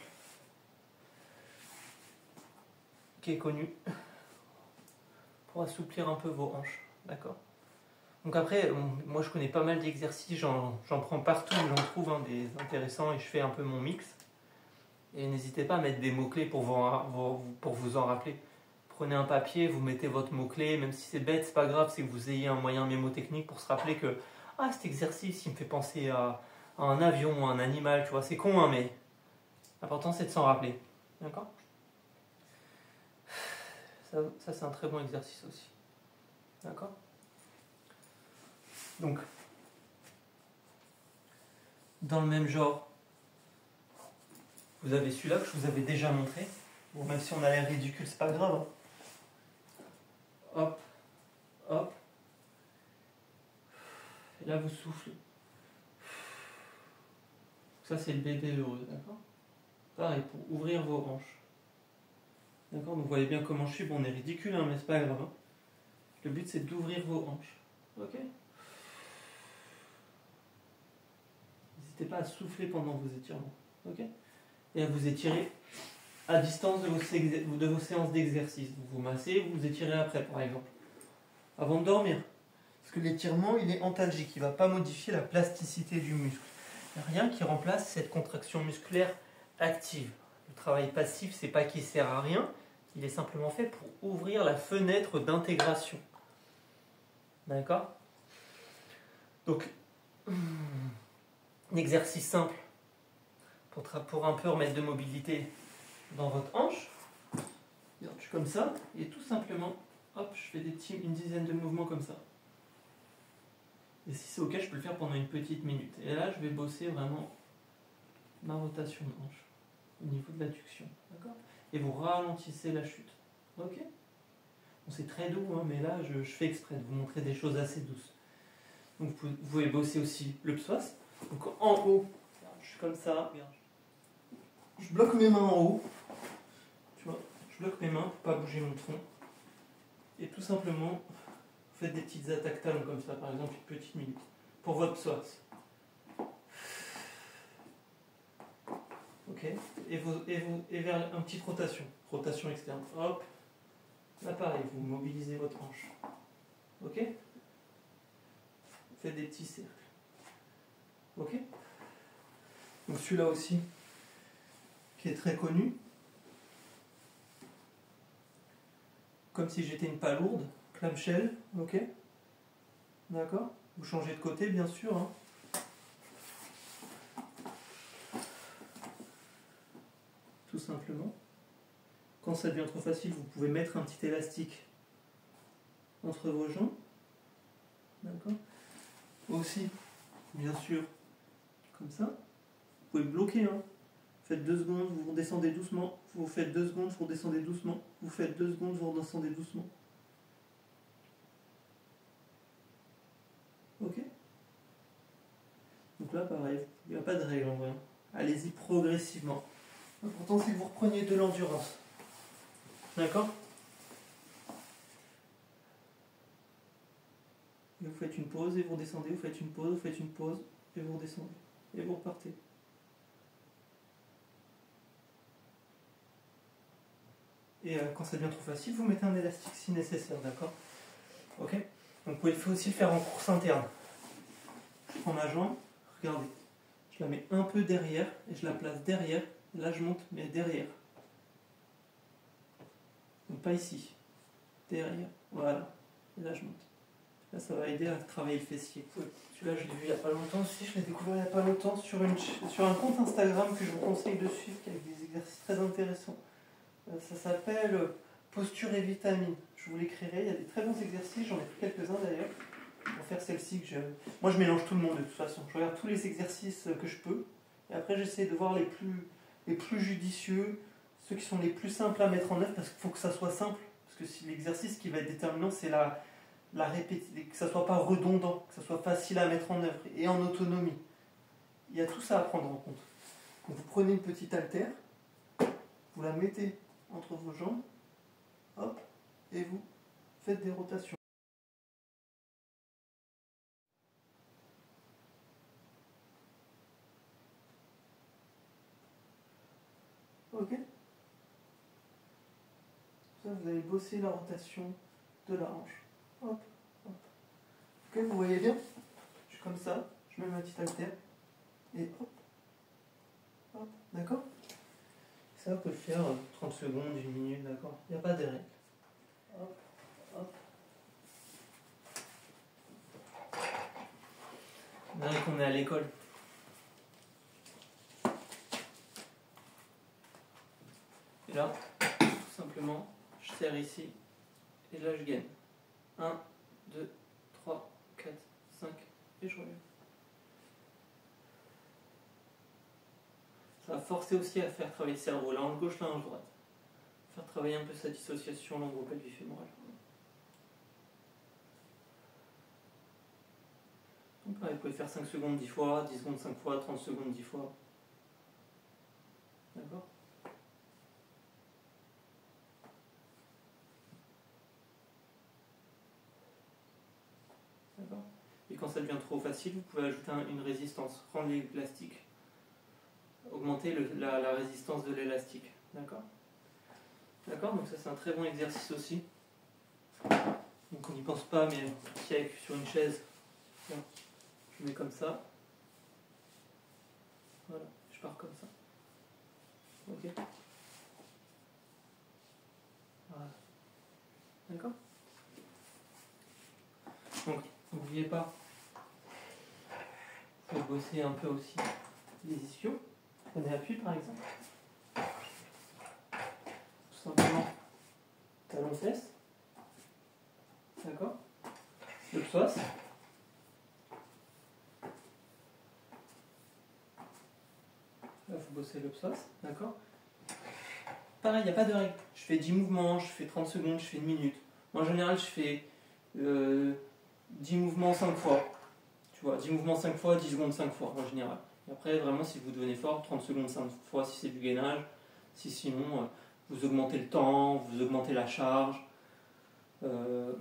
qui est connu, pour assouplir un peu vos hanches. D'accord? Donc après, moi je connais pas mal d'exercices, j'en prends partout, j'en trouve hein, des intéressants et je fais un peu mon mix. Et n'hésitez pas à mettre des mots-clés pour vous en rappeler. Prenez un papier, vous mettez votre mot-clé, même si c'est bête, c'est pas grave, c'est que vous ayez un moyen mémotechnique pour se rappeler que ah, cet exercice, il me fait penser à un avion, à un animal, tu vois, c'est con, hein, mais l'important c'est de s'en rappeler. D'accord? Ça c'est un très bon exercice aussi. D'accord? Donc, dans le même genre, vous avez celui-là que je vous avais déjà montré. Bon, même si on a l'air ridicule, c'est pas grave. Hein. Hop, hop. Et là, vous soufflez. Ça, c'est le bébé heureux, d'accord? Pareil, pour ouvrir vos hanches. D'accord? Donc, vous voyez bien comment je suis. Bon, on est ridicule, hein, mais c'est pas grave. Hein. Le but, c'est d'ouvrir vos hanches. Ok? N'hésitez pas à souffler pendant vos étirements. Ok? Et à vous étirer à distance de vos séances d'exercice. Vous vous massez, vous vous étirez après, par exemple. Avant de dormir. Parce que l'étirement, il est antalgique. Il ne va pas modifier la plasticité du muscle. Il n'y a rien qui remplace cette contraction musculaire active. Le travail passif, c'est pas qu'il ne sert à rien. Il est simplement fait pour ouvrir la fenêtre d'intégration. D'accord? Donc, un exercice simple pour un peu remettre de mobilité dans votre hanche. Je suis comme ça, et tout simplement, hop, je fais une dizaine de mouvements comme ça. Et si c'est ok, je peux le faire pendant une petite minute. Et là, je vais bosser vraiment ma rotation de hanche au niveau de l'adduction. D'accord? Et vous ralentissez la chute. Ok? Bon, c'est très doux, hein, mais là, je fais exprès de vous montrer des choses assez douces. Donc, vous pouvez bosser aussi le psoas. Donc, en haut, je suis comme ça. Je bloque mes mains en haut. Tu vois, je bloque mes mains pour pas bouger mon tronc. Et tout simplement, vous faites des petites attaques talons comme ça, par exemple une petite minute. Pour votre psoas. Ok. Et vers une petite rotation. Rotation externe. Hop. Là pareil, vous mobilisez votre hanche. Ok. Faites des petits cercles. Ok. Donc celui-là aussi, qui est très connu. Comme si j'étais une palourde. Clamshell. Ok. D'accord. Vous changez de côté, bien sûr. Hein. Tout simplement. Quand ça devient trop facile, vous pouvez mettre un petit élastique entre vos jambes. D'accord. Aussi, bien sûr, comme ça. Vous pouvez bloquer. Hein. Faites 2 secondes, vous redescendez doucement. Vous faites 2 secondes, vous redescendez doucement. Vous faites 2 secondes, vous redescendez doucement. Ok. Donc là, pareil, il n'y a pas de règle en vrai. Allez-y progressivement. L'important, c'est que vous repreniez de l'endurance. D'accord. Et vous faites une pause et vous redescendez, vous faites une pause, vous faites une pause et vous redescendez. Et vous repartez. Et quand ça devient trop facile, vous mettez un élastique si nécessaire, d'accord. Ok. Donc vous pouvez aussi le faire en course interne. Je prends ma jambe, regardez. Je la mets un peu derrière et je la place derrière. Là je monte, mais derrière. Donc pas ici. Derrière. Voilà. Et là je monte. Là ça va aider à travailler le fessier. Celui-là je l'ai vu il n'y a pas longtemps aussi. Je l'ai découvert il n'y a pas longtemps sur un compte Instagram que je vous conseille de suivre, avec des exercices très intéressants. Ça s'appelle Posture et Vitamine. Je vous l'écrirai. Il y a des très bons exercices. J'en ai pris quelques-uns d'ailleurs. Pour faire celle-ci que j'aime. Moi je mélange tout le monde de toute façon. Je regarde tous les exercices que je peux. Et après j'essaie de voir les plus judicieux, ceux qui sont les plus simples à mettre en œuvre, parce qu'il faut que ça soit simple. Parce que si l'exercice qui va être déterminant, c'est la répétition, que ça soit pas redondant, que ça soit facile à mettre en œuvre et en autonomie. Il y a tout ça à prendre en compte. Donc vous prenez une petite haltère, vous la mettez entre vos jambes, hop, et vous faites des rotations. Ok. Ça, vous allez bosser la rotation de la hanche. Hop, hop. Ok, vous voyez bien? Je suis comme ça, je mets ma petite haltère, et hop, hop, d'accord? Ça, on peut le faire 30 secondes, 1 minute, d'accord? Il n'y a pas de règles. Hop, hop. On dirait qu'on est à l'école. Et là, tout simplement, je serre ici, et là je gagne. 1, 2, 3, 4, 5, et je reviens. Ça va forcer aussi à faire travailler le cerveau, la hanche gauche, la hanche droite. Faire travailler un peu sa dissociation lumbo-pelvifémorale. Donc pareil, vous pouvez faire 5 secondes 10 fois, 10 secondes 5 fois, 30 secondes 10 fois. D'accord? D'accord? Et quand ça devient trop facile, vous pouvez ajouter une résistance, rendre l'élastique, augmenter la résistance de l'élastique. D'accord? D'accord? Donc ça c'est un très bon exercice aussi. Donc on n'y pense pas, mais si avec sur une chaise, là, je mets comme ça. Voilà, je pars comme ça. Ok? Voilà. D'accord? Donc, n'oubliez pas, vous pouvez bosser un peu aussi les ischios. Prenez appui par exemple. Tout simplement, talon-fesse. D'accord? Le psoas. Là, il faut bosser le psoas. D'accord? Pareil, il n'y a pas de règle. Je fais 10 mouvements, je fais 30 secondes, je fais 1 minute. Moi, en général, je fais 10 mouvements 5 fois. Tu vois, 10 mouvements 5 fois, 10 secondes 5 fois en général. Et après, vraiment, si vous devenez fort, 30 secondes 5 fois si c'est du gainage. Si sinon, vous augmentez le temps, vous augmentez la charge. Vous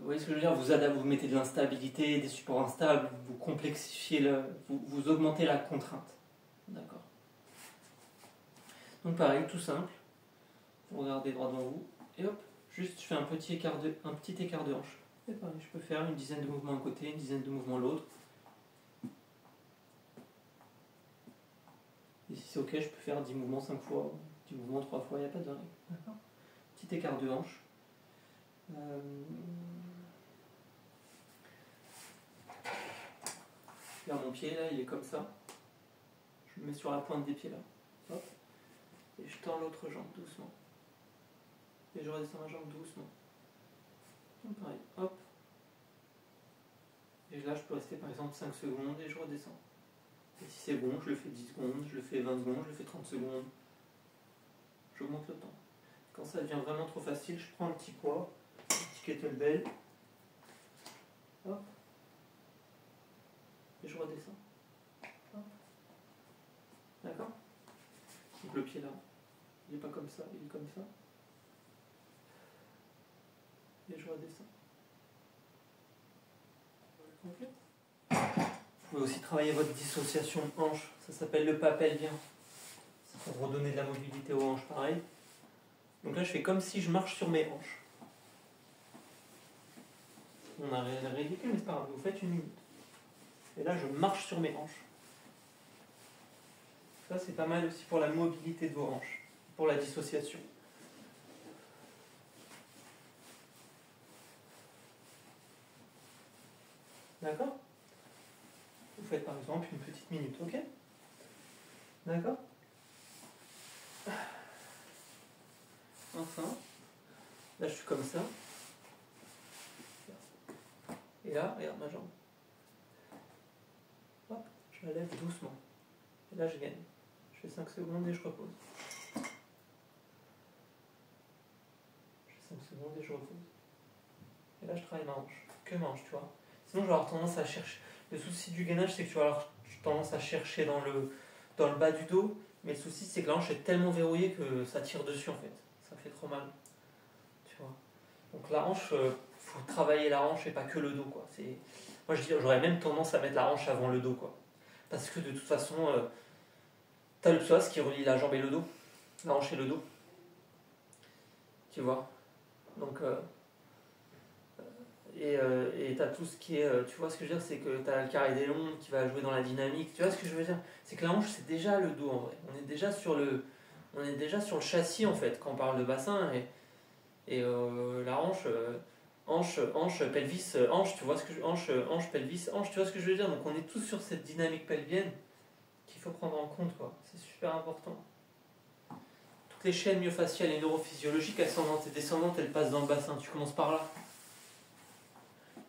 voyez ce que je veux dire, vous mettez de l'instabilité, des supports instables, vous complexifiez, vous augmentez la contrainte. D'accord. Donc pareil, tout simple. Vous regardez droit devant vous, et hop, juste je fais un petit écart de hanche. Et pareil, je peux faire une dizaine de mouvements d'un côté, une dizaine de mouvements de l'autre. Et si c'est ok, je peux faire 10 mouvements 5 fois, 10 mouvements 3 fois, il n'y a pas de règle. D'accord. Petit écart de hanche. Là, mon pied, là, il est comme ça. Je le mets sur la pointe des pieds, là. Hop. Et je tends l'autre jambe doucement. Et je redescends ma jambe doucement. Donc, pareil, hop. Et là, je peux rester par exemple 5 secondes et je redescends. Et si c'est bon, je le fais 10 secondes, je le fais 20 secondes, je le fais 30 secondes. J'augmente le temps. Quand ça devient vraiment trop facile, je prends un petit poids, un petit kettlebell. Hop. Et je redescends. Hop. D'accord? Donc le pied là, il n'est pas comme ça, il est comme ça. Et je redescends. Complet. Vous pouvez aussi travailler votre dissociation de hanche, ça s'appelle le pas pelvien. C'est pour redonner de la mobilité aux hanches, pareil. Donc là, je fais comme si je marche sur mes hanches. On a ridicule, mais c'est pas grave, vous faites une minute. Et là, je marche sur mes hanches. Ça, c'est pas mal aussi pour la mobilité de vos hanches, pour la dissociation. D'accord? Vous faites par exemple une petite minute, ok? D'accord? Enfin, là je suis comme ça. Et là, regarde ma jambe. Hop, je la lève doucement. Et là je gagne. Je fais 5 secondes et je repose. Je fais 5 secondes et je repose. Et là je travaille ma hanche. Que ma hanche, tu vois. Sinon je vais avoir tendance à chercher. Le souci du gainage, c'est que tu vas avoir tendance à chercher dans le bas du dos. Mais le souci, c'est que la hanche est tellement verrouillée que ça tire dessus en fait. Ça fait trop mal. Tu vois. Donc la hanche, faut travailler la hanche et pas que le dos, quoi. Moi j'aurais même tendance à mettre la hanche avant le dos, quoi. Parce que de toute façon, t'as le psoas qui relie la jambe et le dos, la hanche et le dos. Tu vois. Donc et t'as tout ce qui est, tu vois ce que je veux dire, c'est que t'as le carré des longs qui va jouer dans la dynamique. Tu vois ce que je veux dire, c'est que la hanche c'est déjà le dos en vrai. On est déjà sur le châssis en fait quand on parle de bassin et la hanche. Hanche, pelvis, hanche, tu vois ce que hanche, pelvis, hanche, tu vois ce que je veux dire. Donc on est tous sur cette dynamique pelvienne qu'il faut prendre en compte, quoi. C'est super important. Toutes les chaînes myofasciales et neurophysiologiques, ascendantes et descendantes, elles passent dans le bassin. Tu commences par là.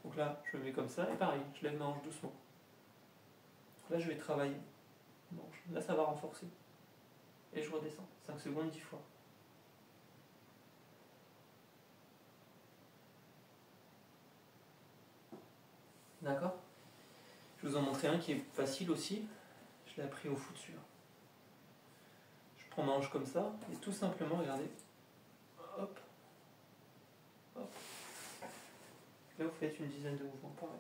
Donc là, je me mets comme ça et pareil, je lève ma hanche doucement. Donc là, je vais travailler. Là, ça va renforcer. Et je redescends. 5 secondes, 10 fois. D'accord? Je vous en montrer un qui est facile aussi. Je l'ai appris au foot celui-là. Je prends ma hanche comme ça et tout simplement, regardez. Hop. Hop. Là, vous faites une dizaine de mouvements pareil.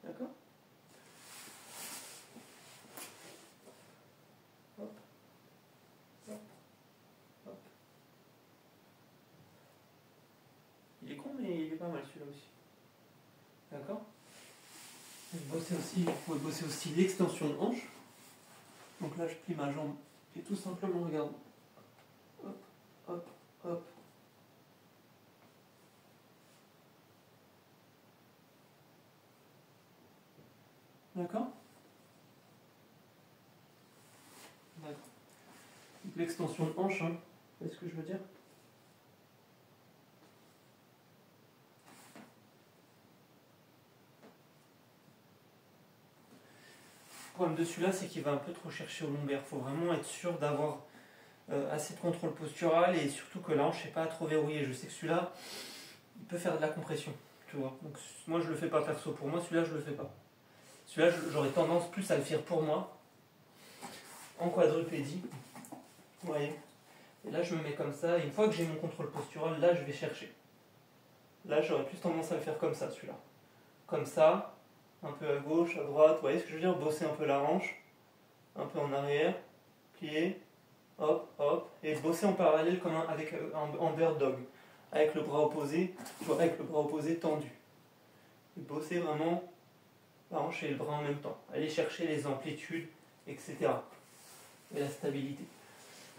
D'accord? Hop. Hop. Hop. Il est con, mais il est pas mal celui-là aussi. D'accord? Vous pouvez bosser aussi l'extension de hanche. Donc là, je plie ma jambe et tout simplement, regarde. Hop, hop, hop. D'accord? D'accord. Donc l'extension de hanche, hein. Vous voyez ce que je veux dire? Le problème de celui-là, c'est qu'il va un peu trop chercher au lombaire. Il faut vraiment être sûr d'avoir assez de contrôle postural et surtout que la hanche n'est pas trop verrouillée. Je sais que celui-là, il peut faire de la compression, tu vois. Donc moi je le fais pas perso pour moi, celui-là je le fais pas. Celui-là j'aurais tendance plus à le faire pour moi, en quadrupédie, vous voyez. Et là je me mets comme ça, et une fois que j'ai mon contrôle postural, là je vais chercher. Là j'aurais plus tendance à le faire comme ça, celui-là. Comme ça, un peu à gauche, à droite, vous voyez ce que je veux dire, bosser un peu la hanche, un peu en arrière, plier, hop, hop, et bosser en parallèle comme en bird dog, avec le bras opposé, tu vois, avec le bras opposé tendu. Et bosser vraiment la hanche et le bras en même temps. Aller chercher les amplitudes, etc. Et la stabilité.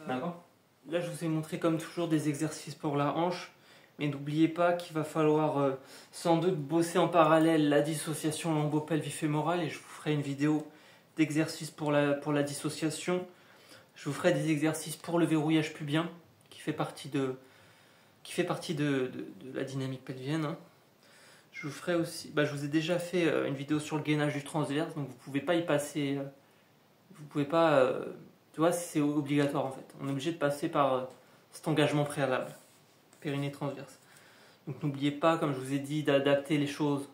D'accord ? Là, je vous ai montré comme toujours des exercices pour la hanche, mais n'oubliez pas qu'il va falloir sans doute bosser en parallèle la dissociation lombo-pelvifémorale, et je vous ferai une vidéo d'exercices pour la dissociation. Je vous ferai des exercices pour le verrouillage pubien, qui fait partie de la dynamique pelvienne. Hein. Je vous ferai aussi, je vous ai déjà fait une vidéo sur le gainage du transverse, donc vous ne pouvez pas y passer, vous pouvez pas, tu vois, c'est obligatoire en fait. On est obligé de passer par cet engagement préalable, périnée transverse. Donc n'oubliez pas, comme je vous ai dit, d'adapter les choses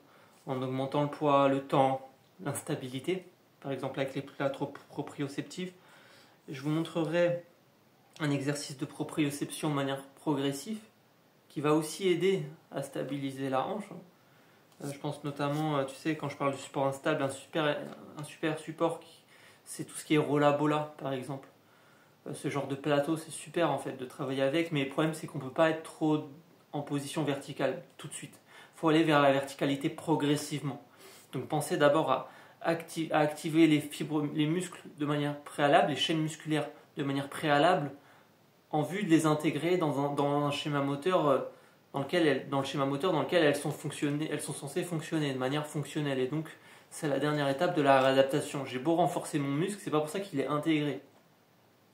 en augmentant le poids, le temps, l'instabilité, par exemple avec les plats proprioceptifs. Je vous montrerai un exercice de proprioception de manière progressive qui va aussi aider à stabiliser la hanche. Je pense notamment, tu sais, quand je parle du support instable, un super support, c'est tout ce qui est rolla-bolla par exemple. Ce genre de plateau, c'est super en fait de travailler avec, mais le problème c'est qu'on ne peut pas être trop en position verticale tout de suite. Il faut aller vers la verticalité progressivement. Donc pensez d'abord à activer les muscles de manière préalable, les chaînes musculaires de manière préalable, en vue de les intégrer dans un schéma moteur dans le schéma moteur dans lequel elles sont censées fonctionner de manière fonctionnelle. Et donc c'est la dernière étape de la réadaptation. J'ai beau renforcer mon muscle, c'est pas pour ça qu'il est intégré.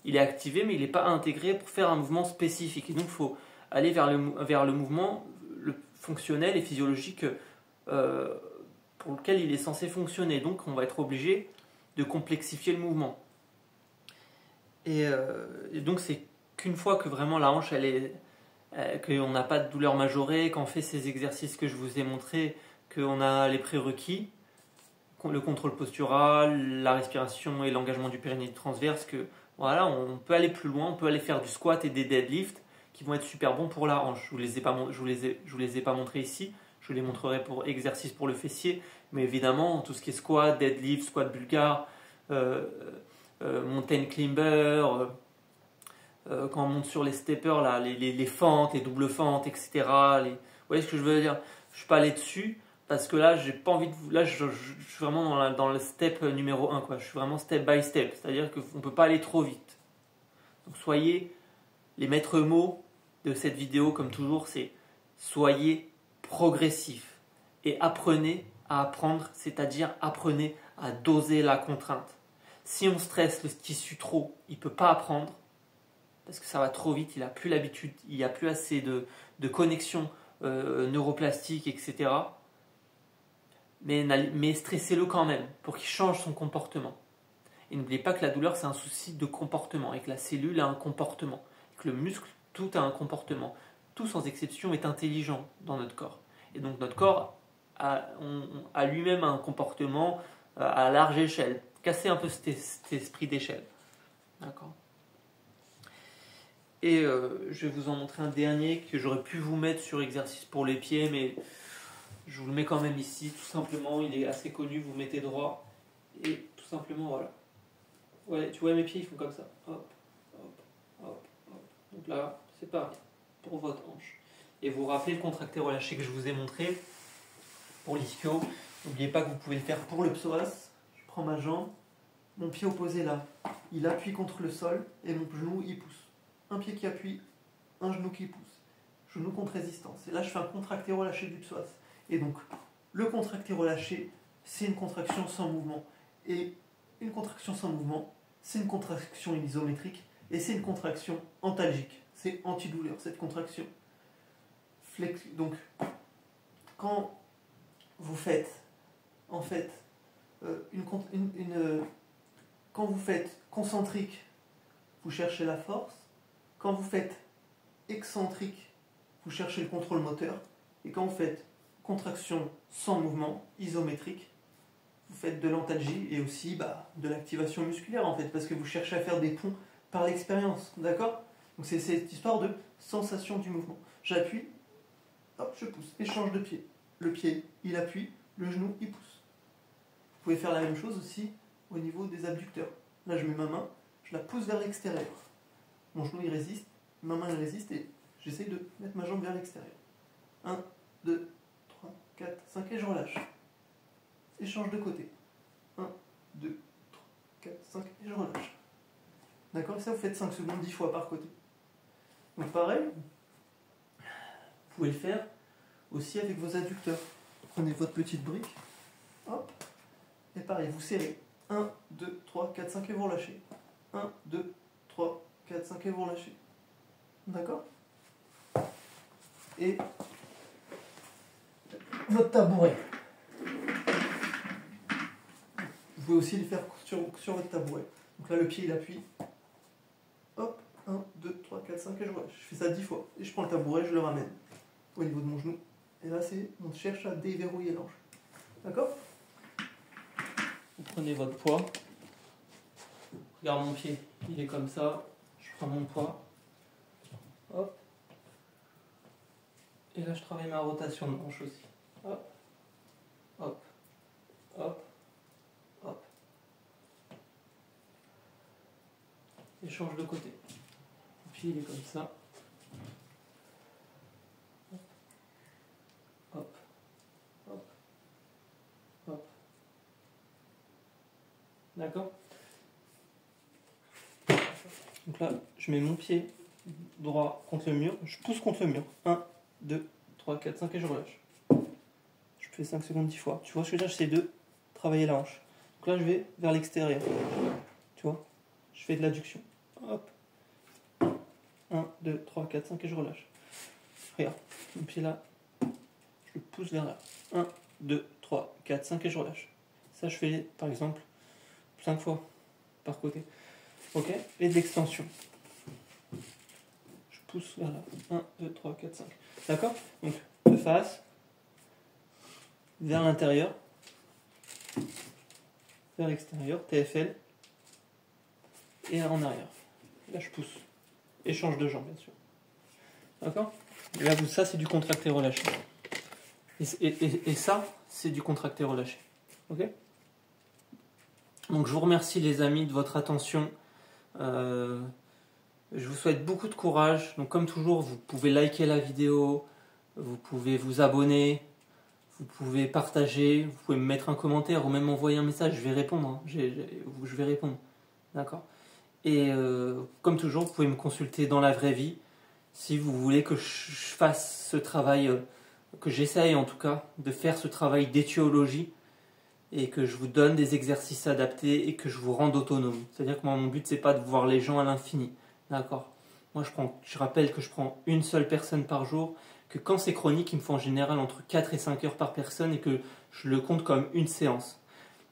Il est activé, mais il n'est pas intégré pour faire un mouvement spécifique. Et donc il faut aller vers le mouvement fonctionnel et physiologique pour lequel il est censé fonctionner. Donc on va être obligé de complexifier le mouvement. Et donc c'est qu'une fois que vraiment la hanche qu'on n'a pas de douleur majorée, qu'on fait ces exercices que je vous ai montrés, qu'on a les prérequis, le contrôle postural, la respiration et l'engagement du périnée transverse, que voilà, on peut aller plus loin, on peut aller faire du squat et des deadlifts qui vont être super bons pour la hanche. Je vous les ai pas montrés ici, je vous les montrerai pour exercice pour le fessier, mais évidemment tout ce qui est squat, deadlift, squat bulgare, mountain climber, quand on monte sur les steppers, là, les fentes, les doubles fentes, etc. Vous voyez ce que je veux dire ? Je ne suis pas allé dessus parce que là, j'ai pas envie de vous. Là, je suis vraiment dans le step numéro 1, quoi. Je suis vraiment step by step, c'est-à-dire qu'on ne peut pas aller trop vite. Donc, soyez les maîtres mots de cette vidéo, comme toujours, c'est soyez progressif et apprenez à apprendre, c'est-à-dire apprenez à doser la contrainte. Si on stresse le tissu trop, il ne peut pas apprendre. Parce que ça va trop vite, il n'a plus l'habitude, il n'y a plus assez de connexions neuroplastiques, etc. Mais stressez-le quand même pour qu'il change son comportement. Et n'oubliez pas que la douleur, c'est un souci de comportement, et que la cellule a un comportement, et que le muscle, tout a un comportement. Tout sans exception est intelligent dans notre corps. Et donc notre corps a lui-même un comportement à large échelle. Cassez un peu cet esprit d'échelle. D'accord ? Et je vais vous en montrer un dernier que j'aurais pu vous mettre sur exercice pour les pieds, mais je vous le mets quand même ici, tout simplement. Il est assez connu, vous mettez droit, et tout simplement, voilà. Ouais, tu vois, mes pieds, ils font comme ça. Hop, hop, hop, hop. Donc là, c'est pareil, pour votre hanche. Et vous rappelez le contracté relâché que je vous ai montré pour l'ischio. N'oubliez pas que vous pouvez le faire pour le psoas. Je prends ma jambe, mon pied opposé là, il appuie contre le sol, et mon genou, il pousse. Un pied qui appuie, un genou qui pousse. Genou contre résistance. Et là, je fais un contracté relâché du psoas. Et donc, le contracté relâché, c'est une contraction sans mouvement. Et une contraction sans mouvement, c'est une contraction isométrique. Et c'est une contraction antalgique. C'est antidouleur, cette contraction. Donc, quand vous faites, en fait, quand vous faites concentrique, vous cherchez la force. Quand vous faites excentrique, vous cherchez le contrôle moteur. Et quand vous faites contraction sans mouvement, isométrique, vous faites de l'antalgie et aussi de l'activation musculaire en fait, parce que vous cherchez à faire des ponts par l'expérience, d'accord? Donc c'est cette histoire de sensation du mouvement. J'appuie, hop, je pousse, échange de pied. Le pied, il appuie, le genou, il pousse. Vous pouvez faire la même chose aussi au niveau des abducteurs. Là, je mets ma main, je la pousse vers l'extérieur. Mon genou, il résiste, ma main, elle résiste et j'essaie de mettre ma jambe vers l'extérieur. 1, 2, 3, 4, 5 et je relâche. Échange de côté. 1, 2, 3, 4, 5 et je relâche. D'accord? Ça, vous faites 5 secondes 10 fois par côté. Donc pareil, vous pouvez le faire aussi avec vos adducteurs. Prenez votre petite brique, hop, et pareil, vous serrez. 1, 2, 3, 4, 5 et vous relâchez. 1, 2, 3, 4, 5 et vous relâchez. D'accord? Et votre tabouret. Vous pouvez aussi les faire sur votre tabouret. Donc là, le pied, il appuie. Hop, 1, 2, 3, 4, 5 et je relâche. Je fais ça 10 fois. Et je prends le tabouret, je le ramène au niveau de mon genou. Et là, on cherche à déverrouiller l'anche. D'accord? Vous prenez votre poids. Regarde mon pied, il est comme ça. Je prends mon poids. Hop. Et là, je travaille ma rotation de hanche aussi. Hop. Hop. Hop. Hop. Et change de côté. Le pied, il est comme ça. Hop. Hop. Hop. D'accord? Donc là, je mets mon pied droit contre le mur, je pousse contre le mur. 1, 2, 3, 4, 5 et je relâche. Je fais 5 secondes 10 fois. Tu vois ce que je veux dire? J'essaie de travailler la hanche. Donc là, je vais vers l'extérieur. Tu vois? Je fais de l'adduction. Hop. 1, 2, 3, 4, 5 et je relâche. Regarde, mon pied là, je le pousse vers là. 1, 2, 3, 4, 5 et je relâche. Ça, je fais par exemple 5 fois par côté. Ok? Et de l'extension. Je pousse vers là. 1, 2, 3, 4, 5. D'accord? Donc, de face, vers l'intérieur, vers l'extérieur, TFL, et en arrière. Là, je pousse. Échange de jambes, bien sûr. D'accord? Et là, ça, c'est du contracté relâché. Et ça, c'est du contracté relâché. Ok? Donc, je vous remercie, les amis, de votre attention. Je vous souhaite beaucoup de courage. Donc, comme toujours, vous pouvez liker la vidéo, vous pouvez vous abonner, vous pouvez partager, vous pouvez me mettre un commentaire ou même m'envoyer un message. Je vais répondre. Hein. Je vais répondre. D'accord? Et comme toujours, vous pouvez me consulter dans la vraie vie si vous voulez que je fasse ce travail, que j'essaye en tout cas de faire ce travail d'étiologie et que je vous donne des exercices adaptés et que je vous rende autonome. C'est-à-dire que moi, mon but, c'est pas de voir les gens à l'infini. D'accord? Moi, je rappelle que je prends une seule personne par jour, que quand c'est chronique, il me faut en général entre 4 et 5 heures par personne et que je le compte comme une séance.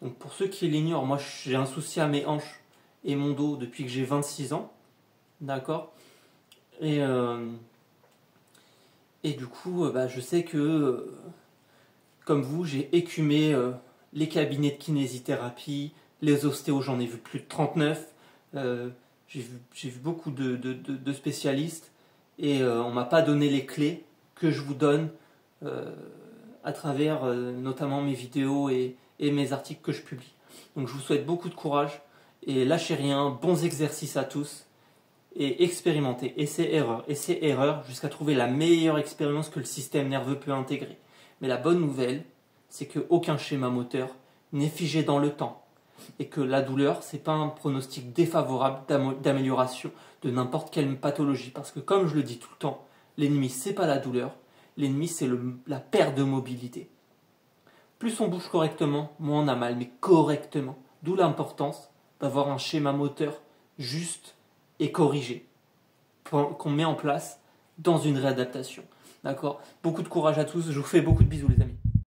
Donc pour ceux qui l'ignorent, moi, j'ai un souci à mes hanches et mon dos depuis que j'ai 26 ans. D'accord? Et du coup, je sais que, comme vous, j'ai écumé les cabinets de kinésithérapie, les ostéos, j'en ai vu plus de 39. J'ai vu beaucoup de spécialistes et on ne m'a pas donné les clés que je vous donne à travers notamment mes vidéos et mes articles que je publie. Donc je vous souhaite beaucoup de courage et lâchez rien, bons exercices à tous et expérimentez, essai-erreur jusqu'à trouver la meilleure expérience que le système nerveux peut intégrer. Mais la bonne nouvelle, c'est qu'aucun schéma moteur n'est figé dans le temps et que la douleur, c'est pas un pronostic défavorable d'amélioration de n'importe quelle pathologie. Parce que comme je le dis tout le temps, l'ennemi, c'est pas la douleur, l'ennemi, c'est la perte de mobilité. Plus on bouge correctement, moins on a mal, mais correctement. D'où l'importance d'avoir un schéma moteur juste et corrigé, qu'on met en place dans une réadaptation. D'accord? Beaucoup de courage à tous, je vous fais beaucoup de bisous les amis.